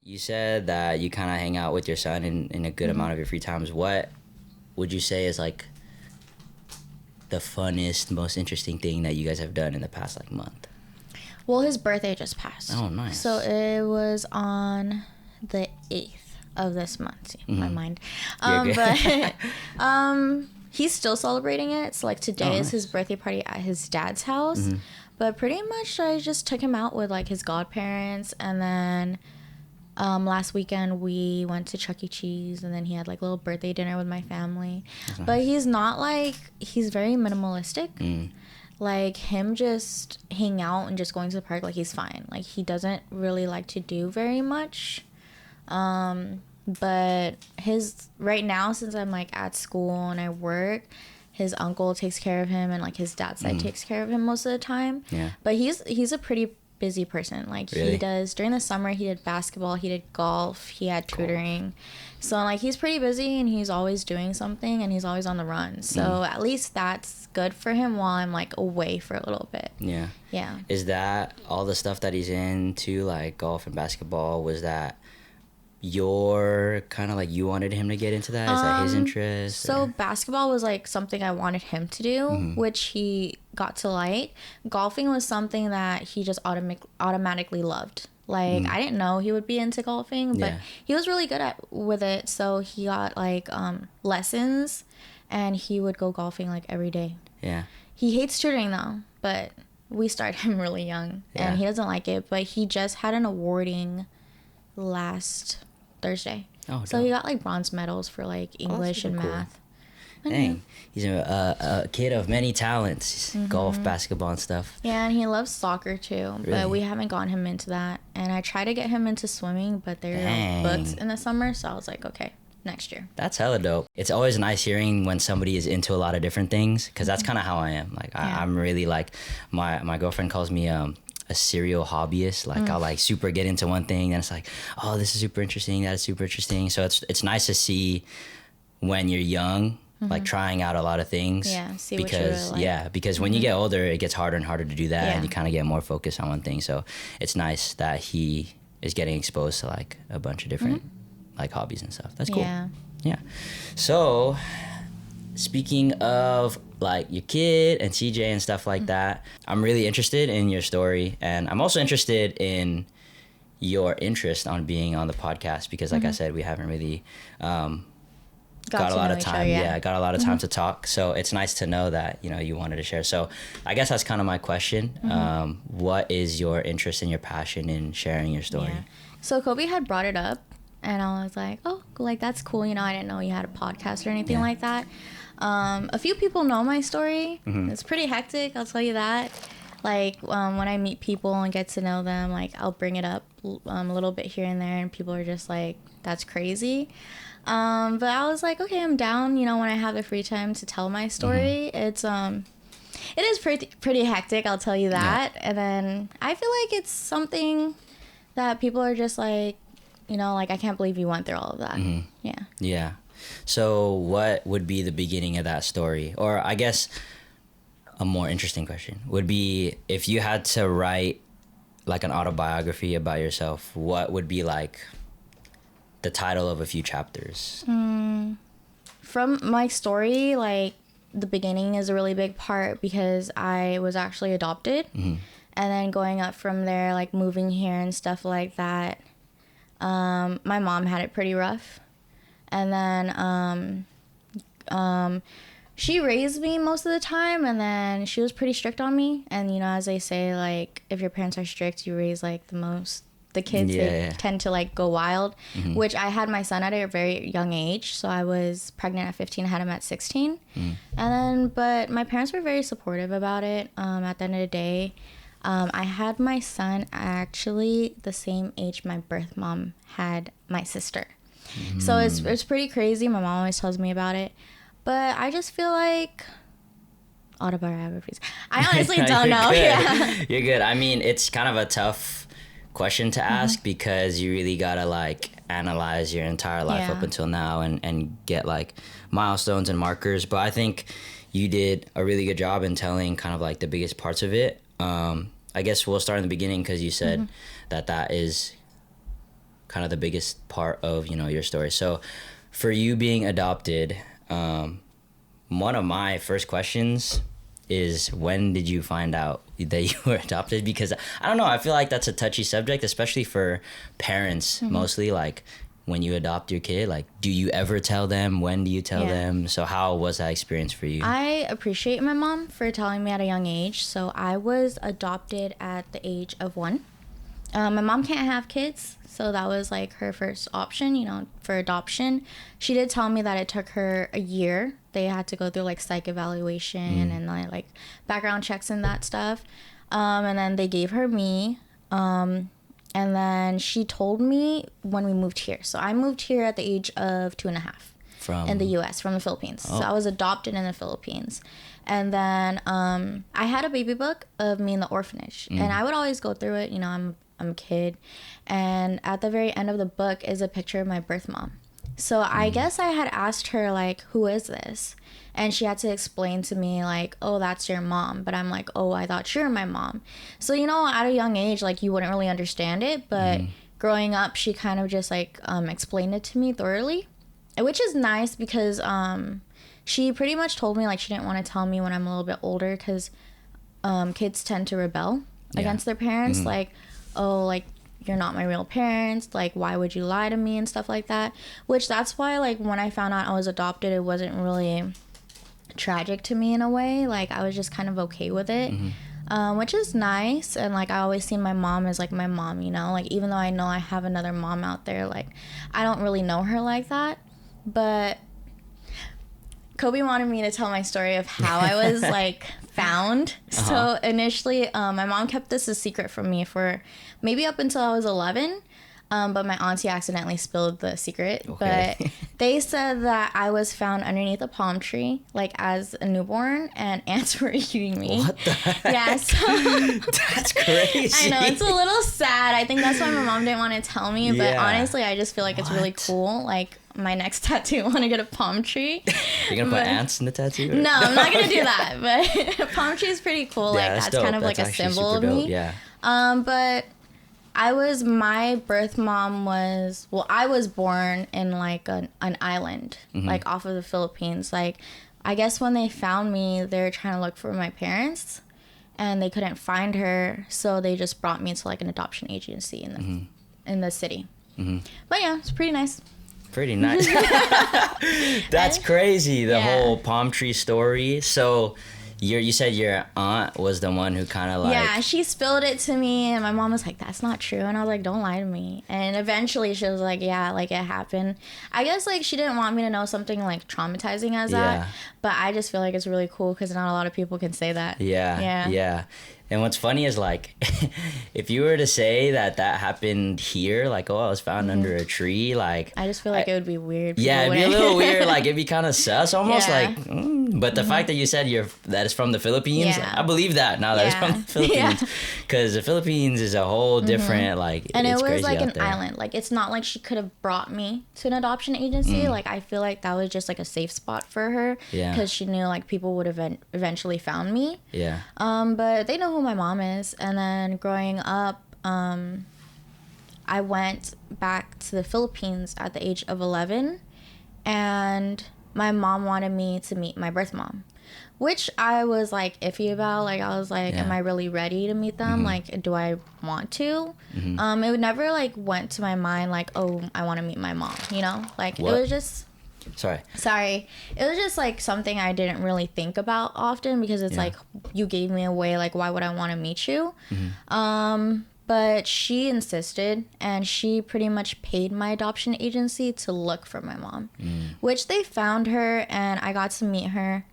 You said that you kind of hang out with your son in a good amount of your free times. What would you say is like the funnest, most interesting thing that you guys have done in the past like month? Well, his birthday just passed. Oh, nice. So it was on the 8th of this month. See, my mind. But he's still celebrating it. So like today is his birthday party at his dad's house. But pretty much I just took him out with like his godparents, and then last weekend we went to Chuck E. Cheese, and then he had like a little birthday dinner with my family. That's nice. But he's not like, he's very minimalistic. Like him just hang out and just going to the park, like he's fine. Like he doesn't really like to do very much. But his, right now, since I'm like at school and I work, his uncle takes care of him, and like his dad's side takes care of him most of the time. Yeah. But he's a pretty busy person. Like really? He does, during the summer he did basketball, he did golf, he had tutoring. So like he's pretty busy, and he's always doing something, and he's always on the run. So at least that's good for him while I'm like away for a little bit. Yeah. Yeah. Is that all the stuff that he's into, like golf and basketball? Was that your kind of like, you wanted him to get into that? Is that his interest? So basketball was like something I wanted him to do, which he got to like. Golfing was something that he just automatically loved. Like I didn't know he would be into golfing, but he was really good with it. So he got like lessons, and he would go golfing like every day. Yeah. He hates tutoring though, but we started him really young, and he doesn't like it. But he just had an awarding last Thursday. So he got like bronze medals for like English and math. Dang, he's a kid of many talents. Golf, basketball, and stuff. Yeah, and he loves soccer too. Really? But we haven't gotten him into that. And I tried to get him into swimming, but they're booked in the summer. So I was like, okay, next year. That's hella dope. It's always nice hearing when somebody is into a lot of different things, because that's kind of how I am. Like I'm really like, my girlfriend calls me a serial hobbyist. Like I'll like super get into one thing, and it's like, oh, this is super interesting, that is super interesting. So it's nice to see when you're young, like trying out a lot of things. Yeah, see what you really like. Because when you get older, it gets harder and harder to do that, and you kind of get more focused on one thing. So it's nice that he is getting exposed to like a bunch of different like hobbies and stuff. That's cool. Yeah. So speaking of like your kid and CJ and stuff like that, I'm really interested in your story, and I'm also interested in your interest on being on the podcast, because like I said, we haven't really got a lot of time. Got a lot of time to talk. So it's nice to know that, you know, you wanted to share. So I guess that's kind of my question. What is your interest and your passion in sharing your story? So Kobe had brought it up, and I was like, oh, like that's cool. You know, I didn't know you had a podcast or anything like that. A few people know my story. It's pretty hectic, I'll tell you that. Like when I meet people and get to know them, like I'll bring it up a little bit here and there, and people are just like, that's crazy. But I was like, okay, I'm down, you know, when I have the free time to tell my story. It is pretty hectic, I'll tell you that. And then I feel like it's something that people are just like, you know, like, I can't believe you went through all of that. Yeah. So what would be the beginning of that story? Or I guess a more interesting question would be, if you had to write like an autobiography about yourself, what would be like the title of a few chapters? From my story, like the beginning is a really big part, because I was actually adopted, and then going up from there, like moving here and stuff like that. My mom had it pretty rough, and then she raised me most of the time, and then she was pretty strict on me. And you know, as they say, like if your parents are strict, you raise like the kids. They tend to like go wild, which I had my son at a very young age. So I was pregnant at 15, I had him at 16. And then, but my parents were very supportive about it. At the end of the day, I had my son actually the same age my birth mom had my sister. So it's pretty crazy. My mom always tells me about it. But I just feel like autobiographies, I honestly don't know. You're good. I mean, it's kind of a tough question to ask, because you really gotta like analyze your entire life up until now and get like milestones and markers. But I think you did a really good job in telling kind of like the biggest parts of it. I guess we'll start in the beginning, because you said that is kind of the biggest part of, you know, your story. So for you being adopted, one of my first questions is, when did you find out that you were adopted? Because I don't know, I feel like that's a touchy subject, especially for parents. Mostly, like, when you adopt your kid, like, do you ever tell them? When do you tell them? So how was that experience for you? I appreciate my mom for telling me at a young age. So I was adopted at the age of 1. My mom can't have kids, so that was like her first option, you know, for adoption. She did tell me that it took her a year. They had to go through like psych evaluation and like background checks and that stuff. And then they gave her me. And then she told me when we moved here. So I moved here at the age of 2.5 in the U.S. from the Philippines. Oh. So I was adopted in the Philippines. And then I had a baby book of me in the orphanage. And I would always go through it. You know, I'm a kid. And at the very end of the book is a picture of my birth mom. So I guess I had asked her, like, who is this? And she had to explain to me, like, oh, that's your mom. But I'm like, oh, I thought you were my mom. So, you know, at a young age, like, you wouldn't really understand it. But growing up, she kind of just, like, explained it to me thoroughly. Which is nice because she pretty much told me, like, she didn't want to tell me when I'm a little bit older because kids tend to rebel against their parents. Like, oh, like, you're not my real parents, like, why would you lie to me and stuff like that. Which that's why, like, when I found out I was adopted, it wasn't really tragic to me in a way. Like, I was just kind of okay with it, which is nice. And like, I always see my mom as like my mom, you know, like, even though I know I have another mom out there, like, I don't really know her like that. But Kobe wanted me to tell my story of how I was like found. So initially, my mom kept this a secret from me for maybe up until I was 11. But my auntie accidentally spilled the secret. Okay. But they said that I was found underneath a palm tree, like, as a newborn, and ants were eating me. What the heck? Yeah, so That's crazy. I know, it's a little sad. I think that's why my mom didn't want to tell me. But Yeah. honestly, I just feel like it's really cool. Like, my next tattoo, I want to get a palm tree. You're gonna put ants in the tattoo? Or? No, I'm not gonna do that. But palm tree is pretty cool. Yeah, Like, that's dope. kind of That's like a actually symbol of super dope. me. Yeah. But my birth mom was, well, I was born in like an island, like off of the Philippines. Like, I guess when they found me, they were trying to look for my parents and they couldn't find her. So they just brought me to like an adoption agency in the city. But yeah, it's pretty nice. Pretty nice. That's crazy, the whole palm tree story. So you said your aunt was the one who kind of like... Yeah, she spilled it to me, and my mom was like, that's not true. And I was like, don't lie to me. And eventually she was like, yeah, like, it happened. I guess, like, she didn't want me to know something, like, traumatizing as that. But I just feel like it's really cool because not a lot of people can say that. Yeah. And what's funny is, like, if you were to say that happened here, like, oh, I was found under a tree, like... I just feel like it would be weird. Yeah, it'd be a little weird. Like, it'd be kind of sus almost. Like, but the fact that you said that it's from the Philippines, I believe that now that it's from the Philippines. Because the Philippines is a whole different, like, and it's it was crazy like out an there. island. Like, it's not like she could have brought me to an adoption agency. Like, I feel like that was just like a safe spot for her. Yeah. Because she knew like people would have eventually found me. Yeah. But they know who my mom is. And then growing up, I went back to the Philippines at the age of 11, and my mom wanted me to meet my birth mom, which I was like iffy about. Like, I was like, am I really ready to meet them? Like, do I want to? It would never like went to my mind like, oh, I want to meet my mom, you know? Like, What? it was just... Sorry. It was just like something I didn't really think about often because it's like, you gave me away, like, why would I want to meet you? But she insisted, and she pretty much paid my adoption agency to look for my mom, which they found her, and I got to meet her.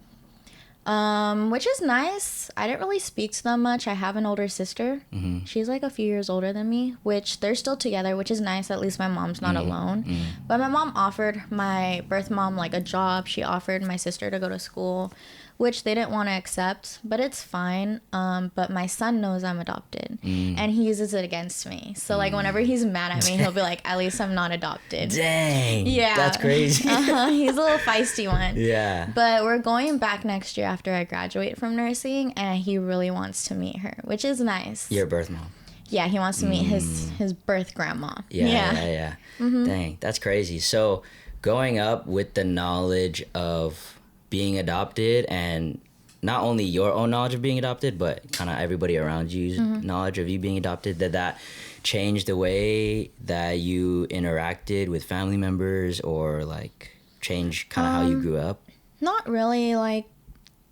Which is nice. I didn't really speak to them much. I have an older sister. She's like a few years older than me, which they're still together, which is nice. At least my mom's not alone. But my mom offered my birth mom like a job. She offered my sister to go to school, which they didn't want to accept, but it's fine. But my son knows I'm adopted, and he uses it against me. So like, whenever he's mad at me, he'll be like, at least I'm not adopted. Dang. Yeah. That's crazy. He's a little feisty one. Yeah. But we're going back next year after I graduate from nursing, and he really wants to meet her, which is nice. Your birth mom. Yeah, he wants to meet his birth grandma. Yeah. Dang, that's crazy. So growing up with the knowledge of being adopted, and not only your own knowledge of being adopted, but kind of everybody around you's knowledge of you being adopted, did that change the way that you interacted with family members, or like change kind of how you grew up? Not really. Like,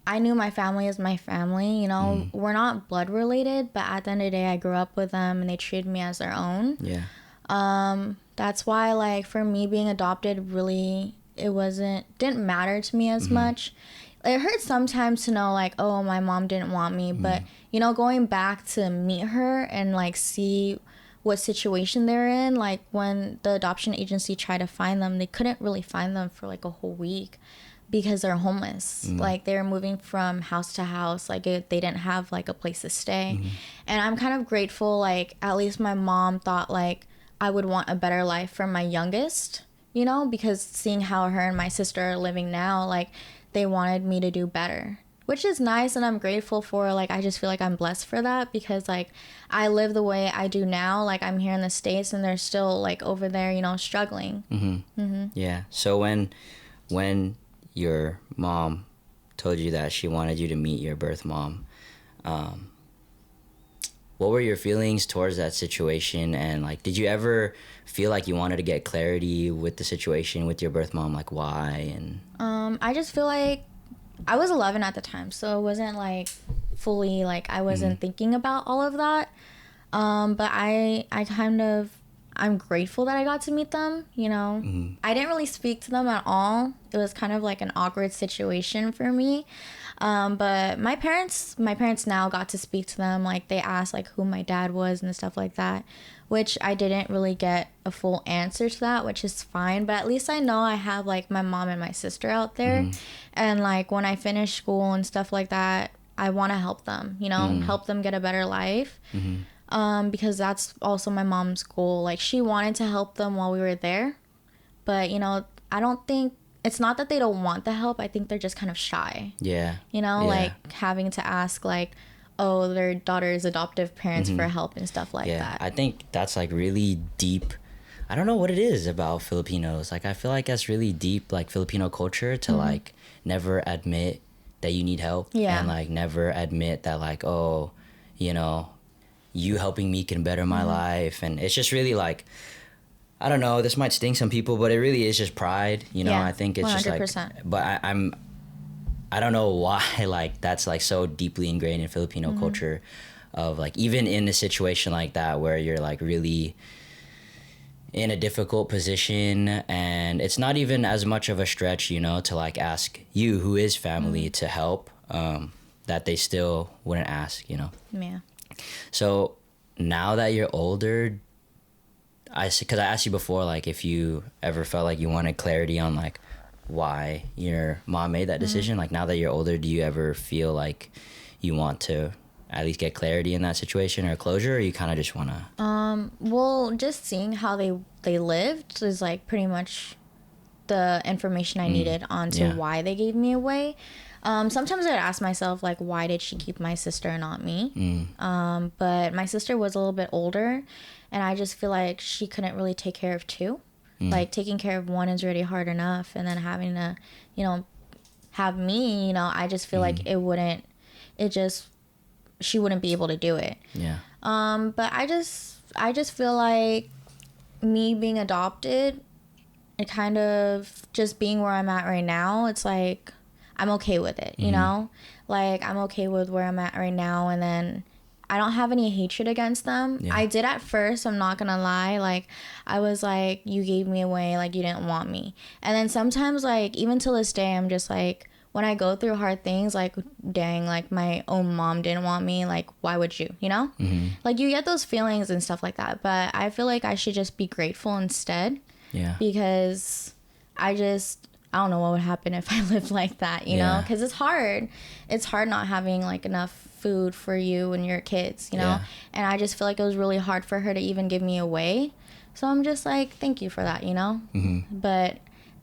I knew my family is my family, you know. We're not blood related, but at the end of the day, I grew up with them and they treated me as their own. Yeah. That's why, like, for me, being adopted, really, didn't matter to me as much. It hurts sometimes to know, like, oh, my mom didn't want me, but, you know, going back to meet her and, like, see what situation they're in, like, when the adoption agency tried to find them, they couldn't really find them for, like, a whole week because they're homeless. Like, they were moving from house to house. Like, they didn't have, like, a place to stay. And I'm kind of grateful, like, at least my mom thought, like, I would want a better life for my youngest, you know, because seeing how her and my sister are living now, like, they wanted me to do better, which is nice, and I'm grateful for. Like, I just feel like I'm blessed for that, because, like, I live the way I do now. Like, I'm here in the States and they're still, like, over there, you know, struggling. Yeah. So when your mom told you that she wanted you to meet your birth mom, what were your feelings towards that situation? And, like, did you ever feel like you wanted to get clarity with the situation with your birth mom, like why? And I just feel like I was 11 at the time, so it wasn't, like, fully, like, I wasn't thinking about all of that. But I'm grateful that I got to meet them, you know. I didn't really speak to them at all. It was kind of like an awkward situation for me. But my parents now got to speak to them. Like, they asked, like, who my dad was and stuff like that, which I didn't really get a full answer to that, which is fine. But at least I know I have, like, my mom and my sister out there. And, like, when I finish school and stuff like that, I want to help them, you know, help them get a better life. Because that's also my mom's goal. Like, she wanted to help them while we were there. But, you know, I don't think, it's not that they don't want the help. I think they're just kind of shy. Yeah. You know, like, having to ask, like, oh, their daughter's adoptive parents for help and stuff like that. I think that's, like, really deep. I don't know what it is about Filipinos. Like, I feel like that's really deep, like, Filipino culture to, like, never admit that you need help. And, like, never admit that, like, oh, you know, you helping me can better my life. And it's just really, like, I don't know, this might sting some people, but it really is just pride, you know. I think it's 100%. Just like, but I don't know why, like, that's, like, so deeply ingrained in Filipino culture, of, like, even in a situation like that where you're, like, really in a difficult position, and it's not even as much of a stretch, you know, to, like, ask you, who is family, to help, that they still wouldn't ask, you know. So now that you're older, because I asked you before, like, if you ever felt like you wanted clarity on, like, why your mom made that decision. Like, now that you're older, do you ever feel like you want to at least get clarity in that situation or closure, or you kind of just want to? Well, just seeing how they lived is, like, pretty much the information I needed onto why they gave me away. Sometimes I'd ask myself, like, why did she keep my sister and not me? But my sister was a little bit older, and I just feel like she couldn't really take care of two. Like, taking care of one is already hard enough, and then having to, you know, have me, you know, I just feel like she wouldn't be able to do it. But I just feel like me being adopted, it kind of just being where I'm at right now, it's like, I'm okay with it, you know? Like, I'm okay with where I'm at right now, and then I don't have any hatred against them. I did at first, I'm not gonna lie. Like, I was like, you gave me away, like, you didn't want me. And then sometimes, like, even till this day, I'm just like, when I go through hard things, like, dang, like, my own mom didn't want me, like, why would you, you know? Like, you get those feelings and stuff like that. But I feel like I should just be grateful instead. Because I don't know what would happen if I lived like that, you know? Because it's hard. It's hard not having, like, enough food for you and your kids, you know? And I just feel like it was really hard for her to even give me away. So I'm just like, thank you for that, you know? But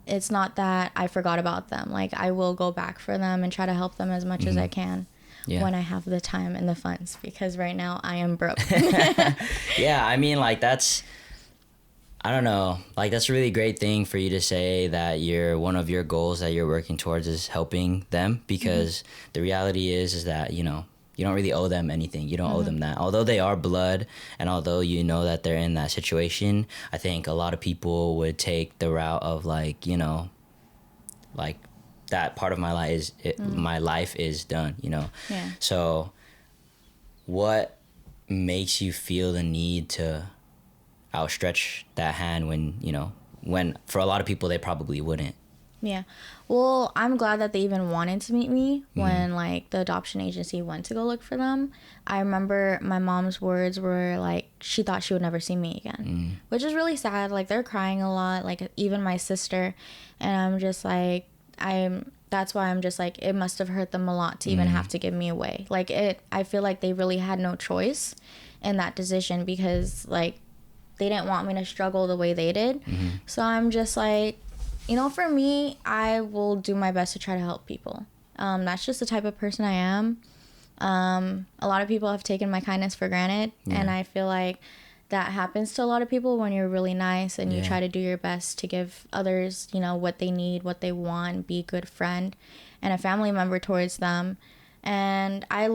it's not that I forgot about them. Like, I will go back for them and try to help them as much as I can. when I have the time and the funds, because right now I am broke. Yeah, I mean, like, that's, I don't know, like, that's a really great thing for you to say that one of your goals that you're working towards is helping them, because the reality is that, you know, you don't really owe them anything. You don't owe them that. Although they are blood, and although you know that they're in that situation, I think a lot of people would take the route of, like, you know, like, that part of my life is done, you know? Yeah. So what makes you feel the need to outstretch that hand when, you know, when for a lot of people they probably wouldn't? Yeah. Well, I'm glad that they even wanted to meet me when, like, the adoption agency went to go look for them. I remember my mom's words were, like, she thought she would never see me again, which is really sad. Like, they're crying a lot, like, even my sister. And I'm just like, that's why I'm just like, it must have hurt them a lot to even have to give me away. Like, I feel like they really had no choice in that decision, because, like, they didn't want me to struggle the way they did. So I'm just like, you know, for me, I will do my best to try to help people. That's just the type of person I am. A lot of people have taken my kindness for granted, and I feel like that happens to a lot of people when you're really nice and you try to do your best to give others, you know, what they need, what they want, be a good friend and a family member towards them. And I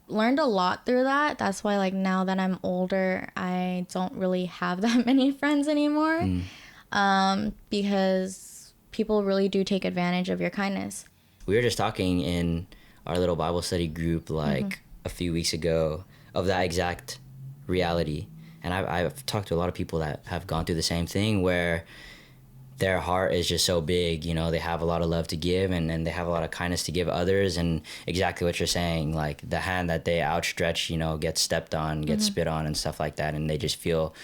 learned a lot through that. That's why, like, now that I'm older, I don't really have that many friends anymore, because people really do take advantage of your kindness. We were just talking in our little Bible study group, like, a few weeks ago, of that exact reality. And I've talked to a lot of people that have gone through the same thing, where their heart is just so big, you know, they have a lot of love to give, and they have a lot of kindness to give others. And exactly what you're saying, like, the hand that they outstretch, you know, gets stepped on, gets spit on and stuff like that. And they just feel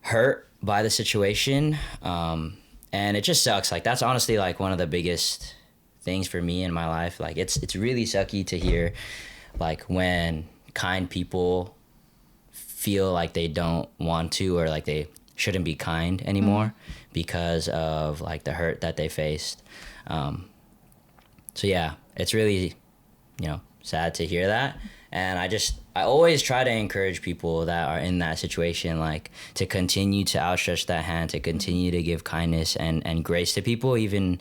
hurt by the situation. And it just sucks. Like, that's honestly, like, one of the biggest things for me in my life. Like, it's really sucky to hear, like, when kind people feel like they don't want to, or like they shouldn't be kind anymore because of, like, the hurt that they faced. So yeah, it's really, you know, sad to hear that. And I always try to encourage people that are in that situation, like, to continue to outstretch that hand, to continue to give kindness and grace to people, even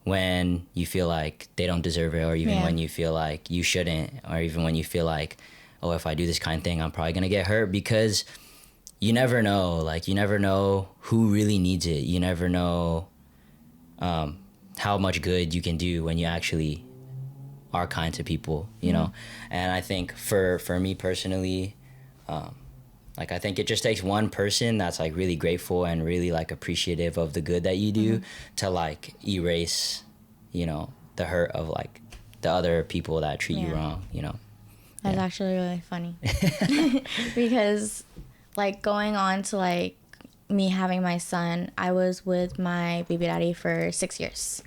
when you feel like they don't deserve it, or even when you feel like you shouldn't, or even when you feel like, oh, if I do this kind thing, I'm probably going to get hurt, because you never know. Like, you never know who really needs it. You never know how much good you can do when you actually are kind to people, you know? And I think for me personally, like, I think it just takes one person that's, like, really grateful and really, like, appreciative of the good that you do to, like, erase, you know, the hurt of, like, the other people that treat you wrong, you know? That's actually really funny. Because, like, going on to, like, me having my son, I was with my baby daddy for 6 years.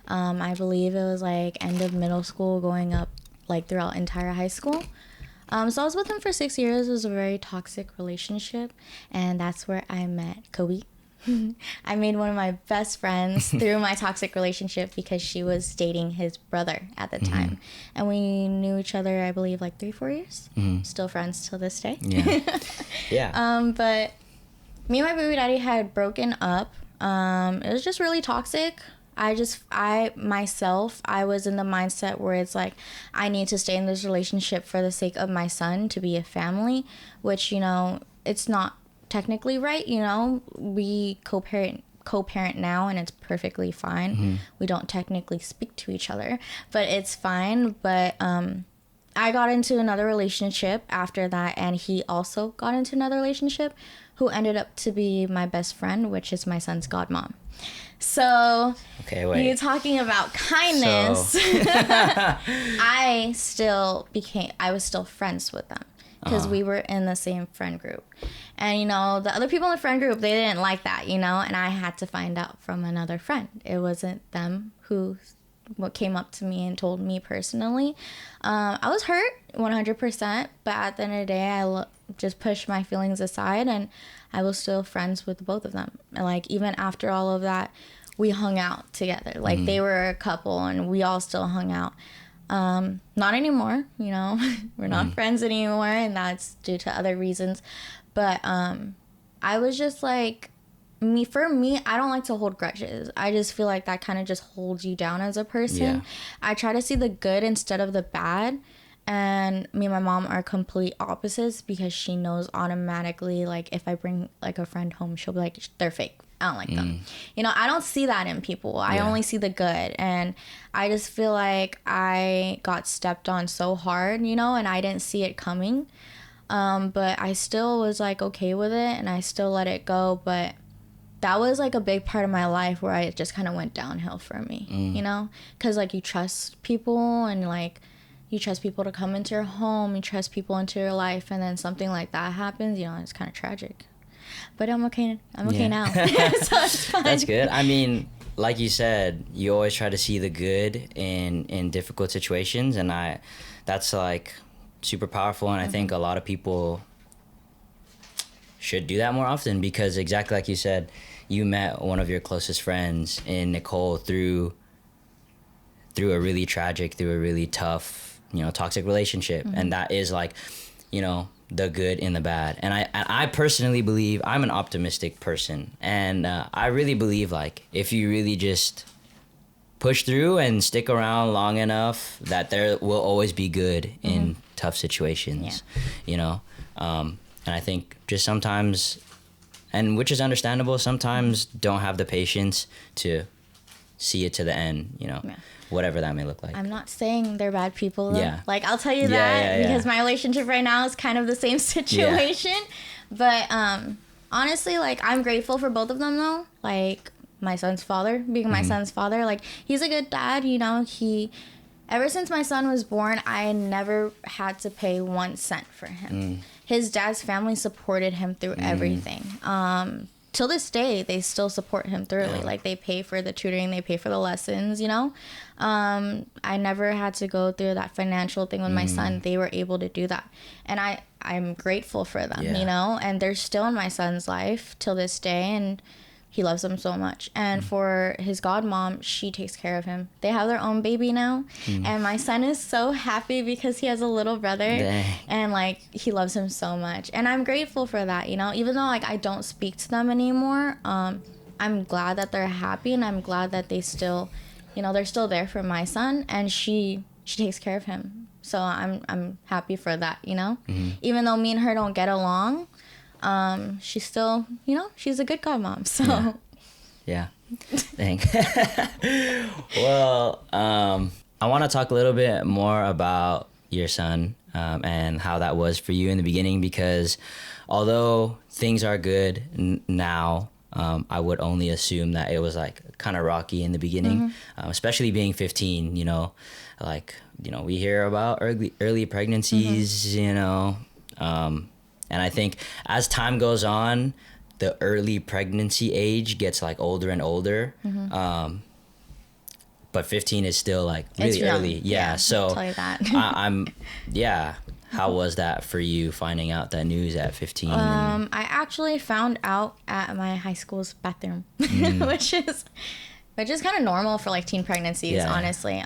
I believe it was, like, end of middle school going up, like, throughout entire high school. So I was with him for 6 years. It was a very toxic relationship, and that's where I met Kobe. I made one of my best friends through my toxic relationship, because she was dating his brother at the time. And we knew each other, I believe, like 3-4 years. Still friends till this day. Yeah. But me and my baby daddy had broken up. It was just really toxic. I was in the mindset where it's like, I need to stay in this relationship for the sake of my son, to be a family, which, you know, it's not technically right, you know. We co-parent now, and it's perfectly fine. We don't technically speak to each other, but it's fine. But I got into another relationship after that, and he also got into another relationship, who ended up to be my best friend, which is my son's godmom. So, okay, wait. You're talking about kindness. So. I was still friends with them, because we were in the same friend group. And, you know, the other people in the friend group, they didn't like that, you know, and I had to find out from another friend. It wasn't them who came up to me and told me personally. I was hurt 100%, but at the end of the day, I just pushed my feelings aside, and I was still friends with both of them. And, like, even after all of that, we hung out together. Like, they were a couple, and we all still hung out. Not anymore, you know. We're not friends anymore, and that's due to other reasons. But I was just like, for me, I don't like to hold grudges. I just feel like that kind of just holds you down as a person. Yeah. I try to see the good instead of the bad. And me and my mom are complete opposites because she knows automatically, like, if I bring, like, a friend home, she'll be like, they're fake. I don't like them. You know, I don't see that in people. I only see the good. And I just feel like I got stepped on so hard, you know, and I didn't see it coming. But I still was, like, okay with it, and I still let it go. But that was, like, a big part of my life where it just kind of went downhill for me, you know? Because, like, you trust people, and, like, you trust people to come into your home, you trust people into your life, and then something like that happens, you know, it's kind of tragic. But I'm okay now. So it's fine. That's good. I mean, like you said, you always try to see the good in difficult situations, and that's like super powerful, and I think a lot of people should do that more often, because exactly like you said, you met one of your closest friends in Nicole through a really tragic, through a really tough, you know, toxic relationship. And that is like, you know, the good and the bad. And I personally believe, I'm an optimistic person, and I really believe, like, if you really just push through and stick around long enough, that there will always be good in tough situations, you know. And I think just sometimes, and which is understandable, sometimes don't have the patience to see it to the end, you know. Whatever that may look like. I'm not saying they're bad people, though. Yeah. Like, I'll tell you that because my relationship right now is kind of the same situation. But honestly, like, I'm grateful for both of them, though. Like, my son's father, being my son's father, like, he's a good dad, you know. Ever since my son was born, I never had to pay 1 cent for him. His dad's family supported him through everything. Till this day, they still support him thoroughly. Like, they pay for the tutoring, they pay for the lessons, you know. I never had to go through that financial thing with my son. They were able to do that, and I'm grateful for them, you know. And they're still in my son's life till this day, and he loves them so much. And for his godmom, she takes care of him. They have their own baby now, and my son is so happy because he has a little brother. Dang. And, like, he loves him so much, and I'm grateful for that, you know. Even though, like, I don't speak to them anymore, I'm glad that they're happy, and I'm glad that they still, you know, they're still there for my son, and she takes care of him. So I'm happy for that, you know. Even though me and her don't get along, she's still, you know, she's a good godmom. So yeah. Dang. Well, I want to talk a little bit more about your son and how that was for you in the beginning, because although things are good now, I would only assume that it was, like, kind of rocky in the beginning, especially being 15, you know. Like, you know, we hear about early pregnancies, you know, and I think as time goes on, the early pregnancy age gets, like, older and older. But 15 is still, like, really early. Yeah. So I'll tell you that. How was that for you, finding out that news at 15? I actually found out at my high school's bathroom, which is kind of normal for, like, teen pregnancies, honestly.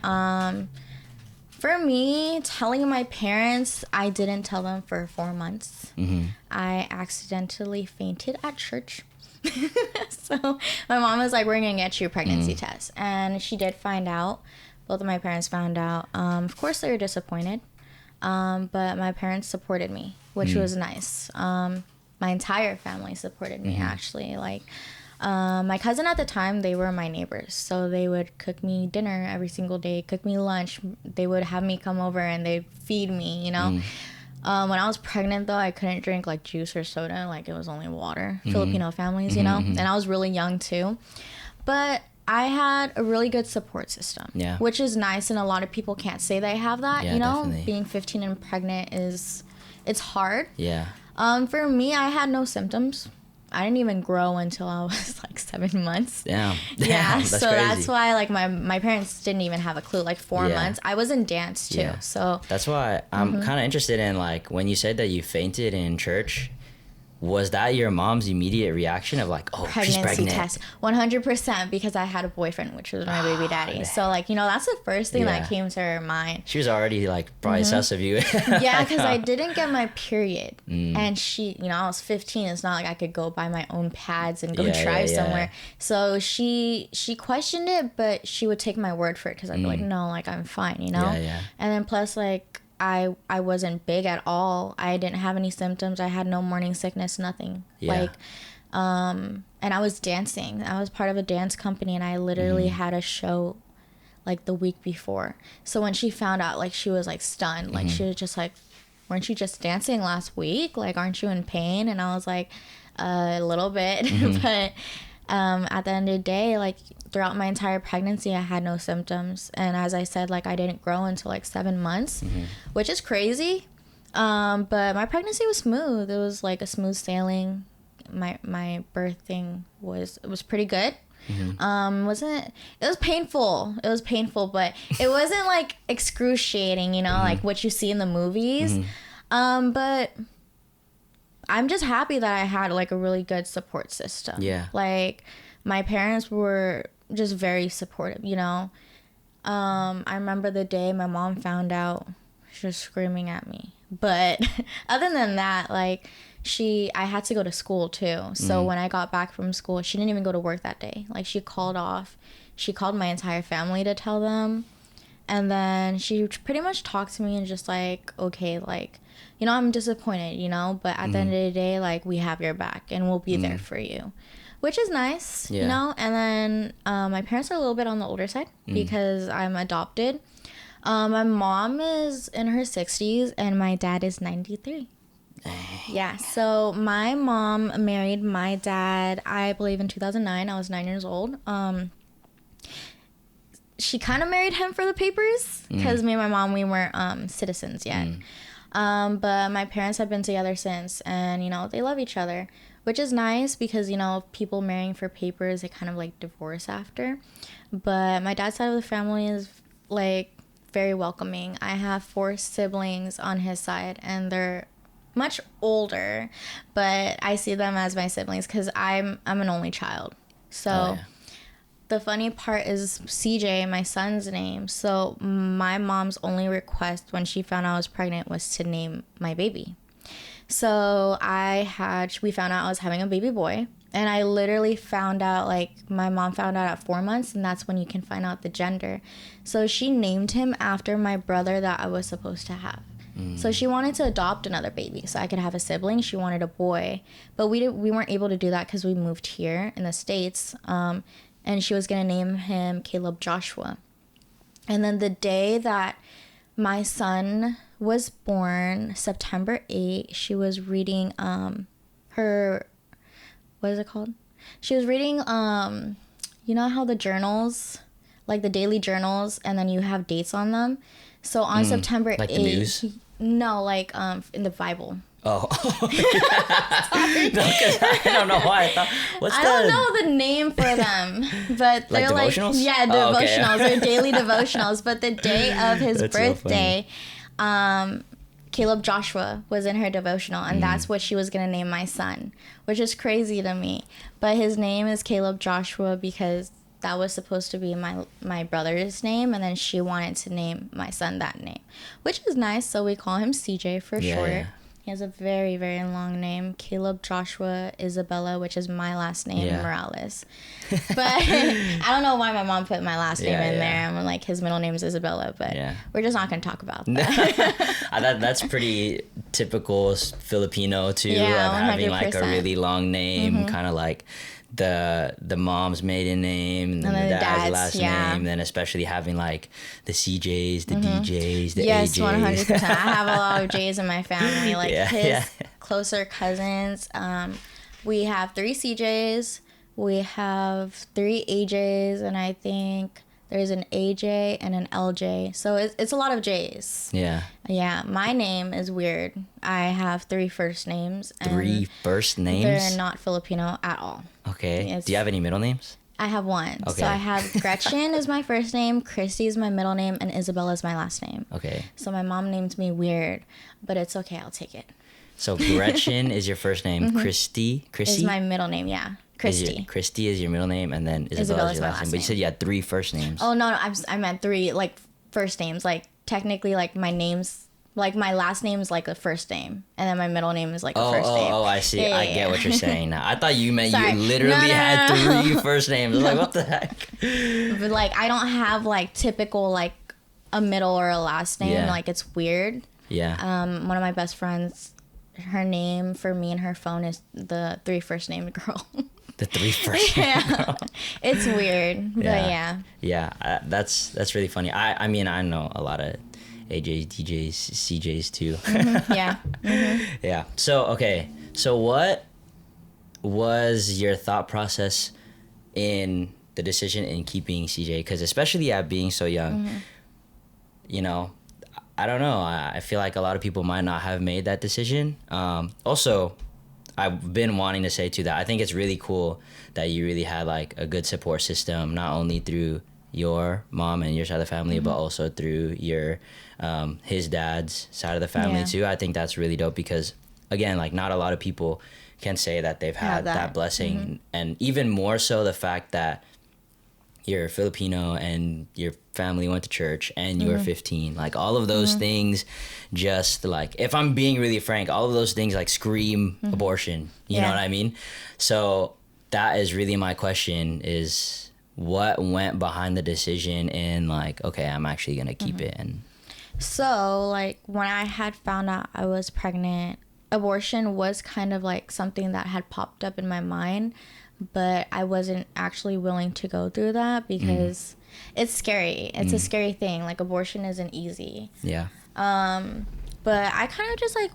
For me, telling my parents, I didn't tell them for 4 months. I accidentally fainted at church. So my mom was like, we're going to get you a pregnancy test. And she did find out. Both of my parents found out. Of course, they were disappointed. But my parents supported me, which was nice. My entire family supported me, actually. Like, my cousin at the time, they were my neighbors. So they would cook me dinner every single day, cook me lunch. They would have me come over and they'd feed me, you know. When I was pregnant, though, I couldn't drink, like, juice or soda. Like, it was only water. Filipino families, you know. And I was really young, too. But I had a really good support system, which is nice. And a lot of people can't say they have that, you know. Definitely. Being 15 and pregnant it's hard. For me, I had no symptoms. I didn't even grow until I was, like, 7 months. Damn. That's so crazy. That's why, like, my parents didn't even have a clue. Like, 4 months. I was in dance too. So that's why I'm kind of interested in, like, when you said that you fainted in church, Was that your mom's immediate reaction of like, oh, she's pregnant? Test. 100%, because I had a boyfriend, which was my baby daddy. So like, you know, that's the first thing that came to her mind. She was already like probably sus of you. Yeah, because I didn't get my period. And she, you know, I was 15. It's not like I could go buy my own pads and go drive somewhere. So she questioned it, but she would take my word for it, because I'd be like, no, like I'm fine, you know? And then plus like, I wasn't big at all. I didn't have any symptoms. I had no morning sickness, nothing. Like, and I was dancing. I was part of a dance company, and I literally had a show like the week before. So when she found out, like, she was like stunned. Like, she was just like, weren't you just dancing last week? Like, aren't you in pain? And I was like, a little bit. But at the end of the day, like, throughout my entire pregnancy, I had no symptoms. And as I said, like, I didn't grow until like 7 months, which is crazy. But my pregnancy was smooth. It was like a smooth sailing. My birthing was pretty good. It was painful. It was painful, but it wasn't like excruciating, you know, like what you see in the movies. But I'm just happy that I had like a really good support system. Yeah. Like, my parents were just very supportive, you know. I remember the day my mom found out, she was screaming at me. But other than that, like, I had to go to school too. So when I got back from school, she didn't even go to work that day. Like, she called off. She called my entire family to tell them. And then she pretty much talked to me and just like, okay, like, you know, I'm disappointed, you know, but at the end of the day, like, we have your back and we'll be there for you. Which is nice, you know? And then my parents are a little bit on the older side because I'm adopted. My mom is in her 60s and my dad is 93. Yeah, so my mom married my dad, I believe, in 2009. I was 9 years old. She kind of married him for the papers because me and my mom, we weren't citizens yet. But my parents have been together since, and, you know, they love each other. Which is nice because, you know, people marrying for papers, they kind of like divorce after. But my dad's side of the family is like very welcoming. I have 4 siblings on his side, and they're much older, but I see them as my siblings because I'm an only child. So the funny part is CJ, my son's name. So my mom's only request when she found out I was pregnant was to name my baby. So we found out I was having a baby boy, and I literally found out, like, my mom found out at 4 months, and that's when you can find out the gender. So she named him after my brother that I was supposed to have. So she wanted to adopt another baby so I could have a sibling. She wanted a boy, but we weren't able to do that because we moved here in the States, and she was going to name him Caleb Joshua. And then the day that my son was born, September 8, she was reading her, what is it called? She was reading, you know how the journals, like the daily journals, and then you have dates on them? So on September 8. Like the news? No, like in the Bible. Oh. Sorry. No, because I don't know why. I don't know the name for them, but they're like devotionals? Yeah, devotionals. They're daily devotionals. But the day of his birthday, Caleb Joshua was in her devotional, and that's what she was going to name my son, which is crazy to me. But his name is Caleb Joshua because that was supposed to be my brother's name, and then she wanted to name my son that name, which is nice. So we call him CJ for short. Yeah. He has a very, very long name, Caleb Joshua Isabela, which is my last name, Morales. But I don't know why my mom put my last name in there. I'm like, his middle name is Isabella, but we're just not going to talk about that. That's pretty typical Filipino, too, of having 100%. Like a really long name, kind of like the mom's maiden name and then the dad's last name, then especially having like the CJs, the DJs, the AJs. Yes, 100%. I have a lot of J's in my family. Like his closer cousins, we have 3 CJs, we have 3 AJs, and I think there's an AJ and an LJ. So it's a lot of J's. Yeah. Yeah. My name is weird. I have 3 first names. 3 first names? They're not Filipino at all. Okay. Do you have any middle names? I have one. Okay. So I have Gretchen is my first name, Christy is my middle name, and Isabella is my last name. Okay. So my mom named me weird, but it's okay. I'll take it. So Gretchen is your first name. Christy is my middle name. Yeah, Christy. Christy is your middle name, and then Isabella is your last name. But you said you had 3 first names. Oh no, I meant 3 like first names. Like technically, like my names. Like, my last name is, like, a first name. And then my middle name is, like, a first name. Oh, I see. Yeah, I get what you're saying now. I thought you meant you literally had 3 first names. I was like, what the heck? But, like, I don't have, like, typical, like, a middle or a last name. Yeah. Like, it's weird. Yeah. One of my best friends, her name for me and her phone is the 3 first name girl. The 3 first name girl. It's weird. But, yeah. Yeah. That's really funny. I mean, I know a lot of AJs, DJs, CJs too. Yeah. Yeah. So, okay. So what was your thought process in the decision in keeping CJ? Because especially at being so young, you know, I don't know. I feel like a lot of people might not have made that decision. Also, I've been wanting to say too that I think it's really cool that you really had like a good support system, not only through your mom and your side of the family, but also through your his dad's side of the family too. I think that's really dope because, again, like not a lot of people can say that they've had that blessing, and even more so the fact that you're Filipino and your family went to church and you were 15. Like all of those things, just like, if I'm being really frank, all of those things like scream abortion. You know what I mean? So that is really my question: is what went behind the decision in like, okay, I'm actually gonna keep it? And so like when I had found out I was pregnant, abortion was kind of like something that had popped up in my mind, but I wasn't actually willing to go through that because it's scary. It's a scary thing. Like abortion isn't easy. Yeah. But I kind of just like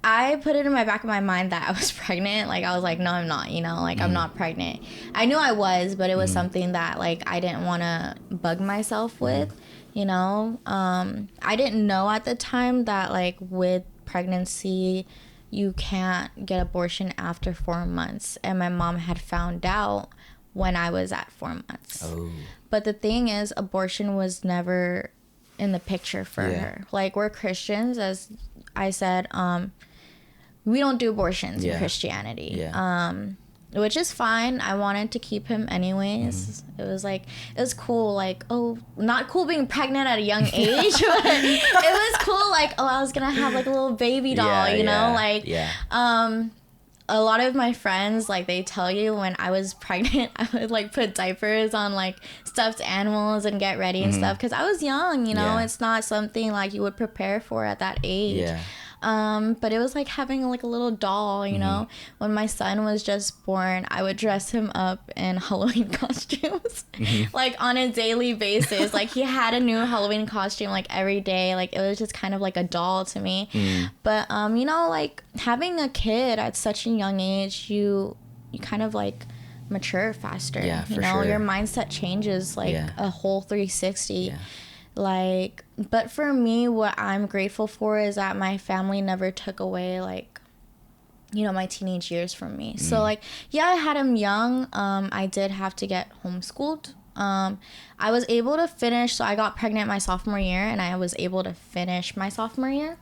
I put it in my back of my mind that I was pregnant. Like, I was like, no, I'm not, you know, like, I'm not pregnant. I knew I was, but it was something that, like, I didn't want to bug myself with, you know. I didn't know at the time that, like, with pregnancy, you can't get abortion after 4 months. And my mom had found out when I was at 4 months. Oh. But the thing is, abortion was never in the picture for her. Like, we're Christians, as I said, we don't do abortions in Christianity. Yeah. Which is fine. I wanted to keep him anyways. It was cool, like, oh, not cool being pregnant at a young age, but it was cool, like, oh, I was gonna have like a little baby doll, you know, like, a lot of my friends, like, they tell you when I was pregnant, I would like put diapers on like stuffed animals and get ready and stuff, because I was young, you know. It's not something like you would prepare for at that age. But it was like having like a little doll, you know. When my son was just born, I would dress him up in Halloween costumes like on a daily basis. Like, he had a new Halloween costume like every day. Like, it was just kind of like a doll to me. But you know, like, having a kid at such a young age, you kind of like mature faster. You know, your mindset changes like a whole 360. Like, but for me, what I'm grateful for is that my family never took away, like, you know, my teenage years from me. So, like, yeah, I had him young. I did have to get homeschooled. I was able to finish, so I got pregnant my sophomore year, and I was able to finish my sophomore year.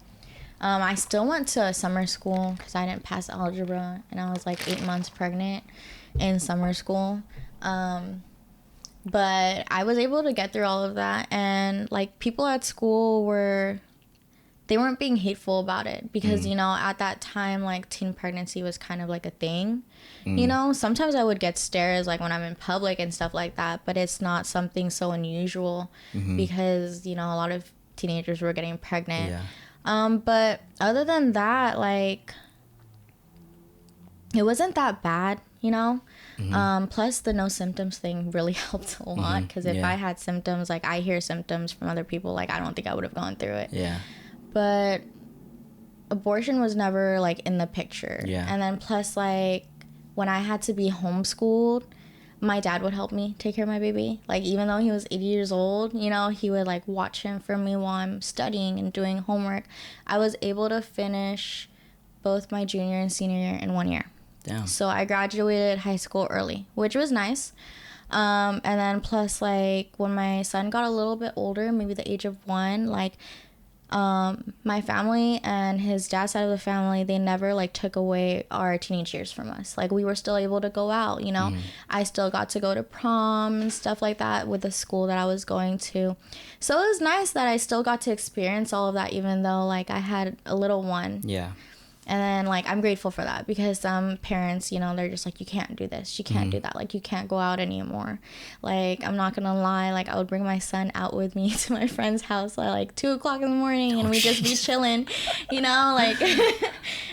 I still went to summer school because I didn't pass algebra, and I was, like, 8 months pregnant in summer school. But I was able to get through all of that, and like, people at school they weren't being hateful about it, because you know, at that time, like, teen pregnancy was kind of like a thing. You know, sometimes I would get stares like when I'm in public and stuff like that, but it's not something so unusual because, you know, a lot of teenagers were getting pregnant. But other than that, like, it wasn't that bad, you know. Plus the no symptoms thing really helped a lot, because if I had symptoms, like, I hear symptoms from other people, like, I don't think I would have gone through it. But abortion was never like in the picture. And then plus, like, when I had to be homeschooled, my dad would help me take care of my baby. Like, even though he was 80 years old, you know, he would like watch him for me while I'm studying and doing homework. I was able to finish both my junior and senior year in 1 year. Damn. So I graduated high school early, which was nice. And then plus, like, when my son got a little bit older, maybe the age of 1, like, my family and his dad's side of the family, they never like took away our teenage years from us. Like we were still able to go out, you know. I still got to go to prom and stuff like that with the school that I was going to. So it was nice that I still got to experience all of that, even though like I had a little one. Yeah. And then, like, I'm grateful for that, because some parents, you know, they're just like, you can't do this, you can't do that, like, you can't go out anymore. Like, I'm not gonna lie, like, I would bring my son out with me to my friend's house at like 2 o'clock in the morning, and we'd just be chilling, you know, like,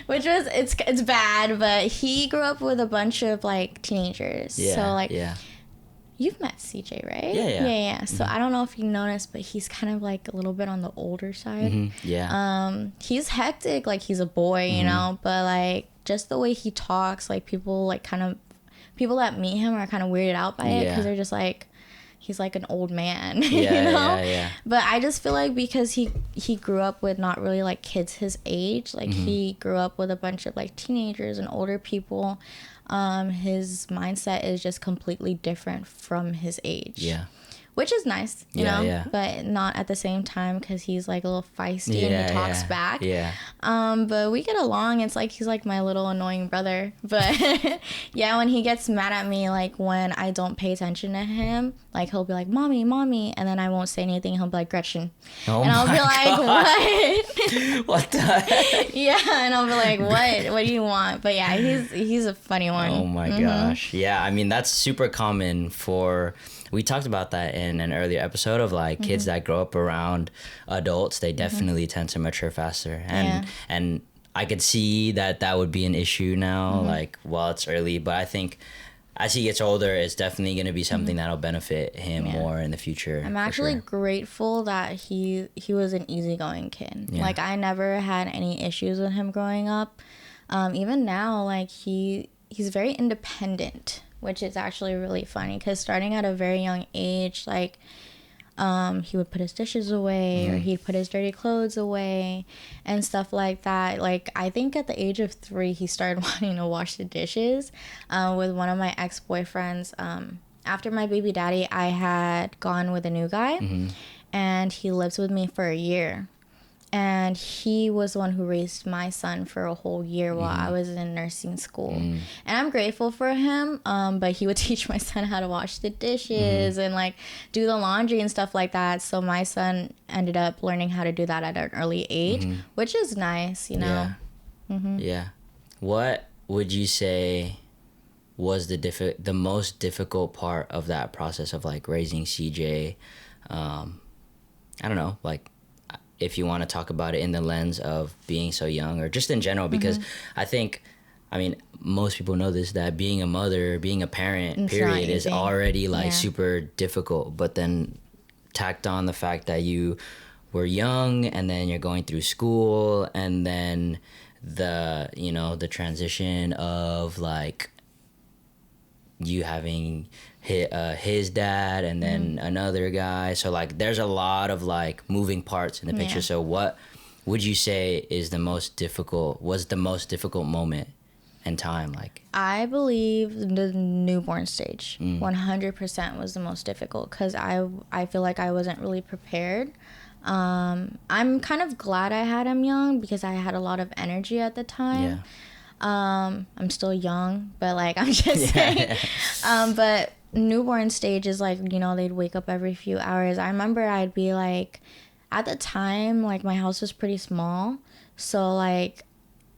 which was, it's bad, but he grew up with a bunch of like teenagers. Yeah. So like, yeah. You've met CJ, right? Yeah. So I don't know if you noticed, but he's kind of like a little bit on the older side. Yeah. He's hectic, like he's a boy, you know, but like just the way he talks, like people that meet him are kind of weirded out by it, because they're just like, he's like an old man, you know? Yeah. But I just feel like because he grew up with not really like kids his age, like he grew up with a bunch of like teenagers and older people. His mindset is just completely different from his age. Yeah. Which is nice, you know? Yeah. But not at the same time, because he's like a little feisty and he talks back. Yeah. But we get along. It's like he's like my little annoying brother. But yeah, when he gets mad at me, like when I don't pay attention to him, like he'll be like, mommy, and then I won't say anything. He'll be like, Gretchen. Oh, and I'll be like, what? What the heck? Yeah, and I'll be like, what do you want? But yeah, he's a funny one. Oh my gosh. Yeah, I mean, that's super common for... We talked about that in an earlier episode of like kids that grow up around adults. They definitely tend to mature faster, and I could see that would be an issue now, like while it's early. But I think as he gets older, it's definitely going to be something that'll benefit him more in the future. I'm actually grateful that he was an easygoing kid. Yeah. Like I never had any issues with him growing up. Even now, like he's very independent, which is actually really funny, because starting at a very young age, like he would put his dishes away or he'd put his dirty clothes away and stuff like that. Like I think at the age of 3 he started wanting to wash the dishes with one of my ex-boyfriends. After my baby daddy, I had gone with a new guy, and he lived with me for a year. And he was the one who raised my son for a whole year while I was in nursing school. And I'm grateful for him, but he would teach my son how to wash the dishes and like do the laundry and stuff like that. So my son ended up learning how to do that at an early age, which is nice, you know? Yeah. What would you say was the most difficult part of that process of like raising CJ? I don't know, like, if you want to talk about it in the lens of being so young or just in general, because I think, I mean, most people know this, that being a mother, being a parent, it's period, is already like super difficult. But then tacked on the fact that you were young and then you're going through school, and then the transition of like you having his dad and then another guy, so like there's a lot of like moving parts in the picture. So what would you say was the most difficult moment in time? Like I believe the newborn stage 100% was the most difficult, because I feel like I wasn't really prepared. I'm kind of glad I had him young, because I had a lot of energy at the time. I'm still young, but like I'm just saying. But newborn stage is like, you know, they'd wake up every few hours. I remember I'd be like, at the time, like my house was pretty small, so like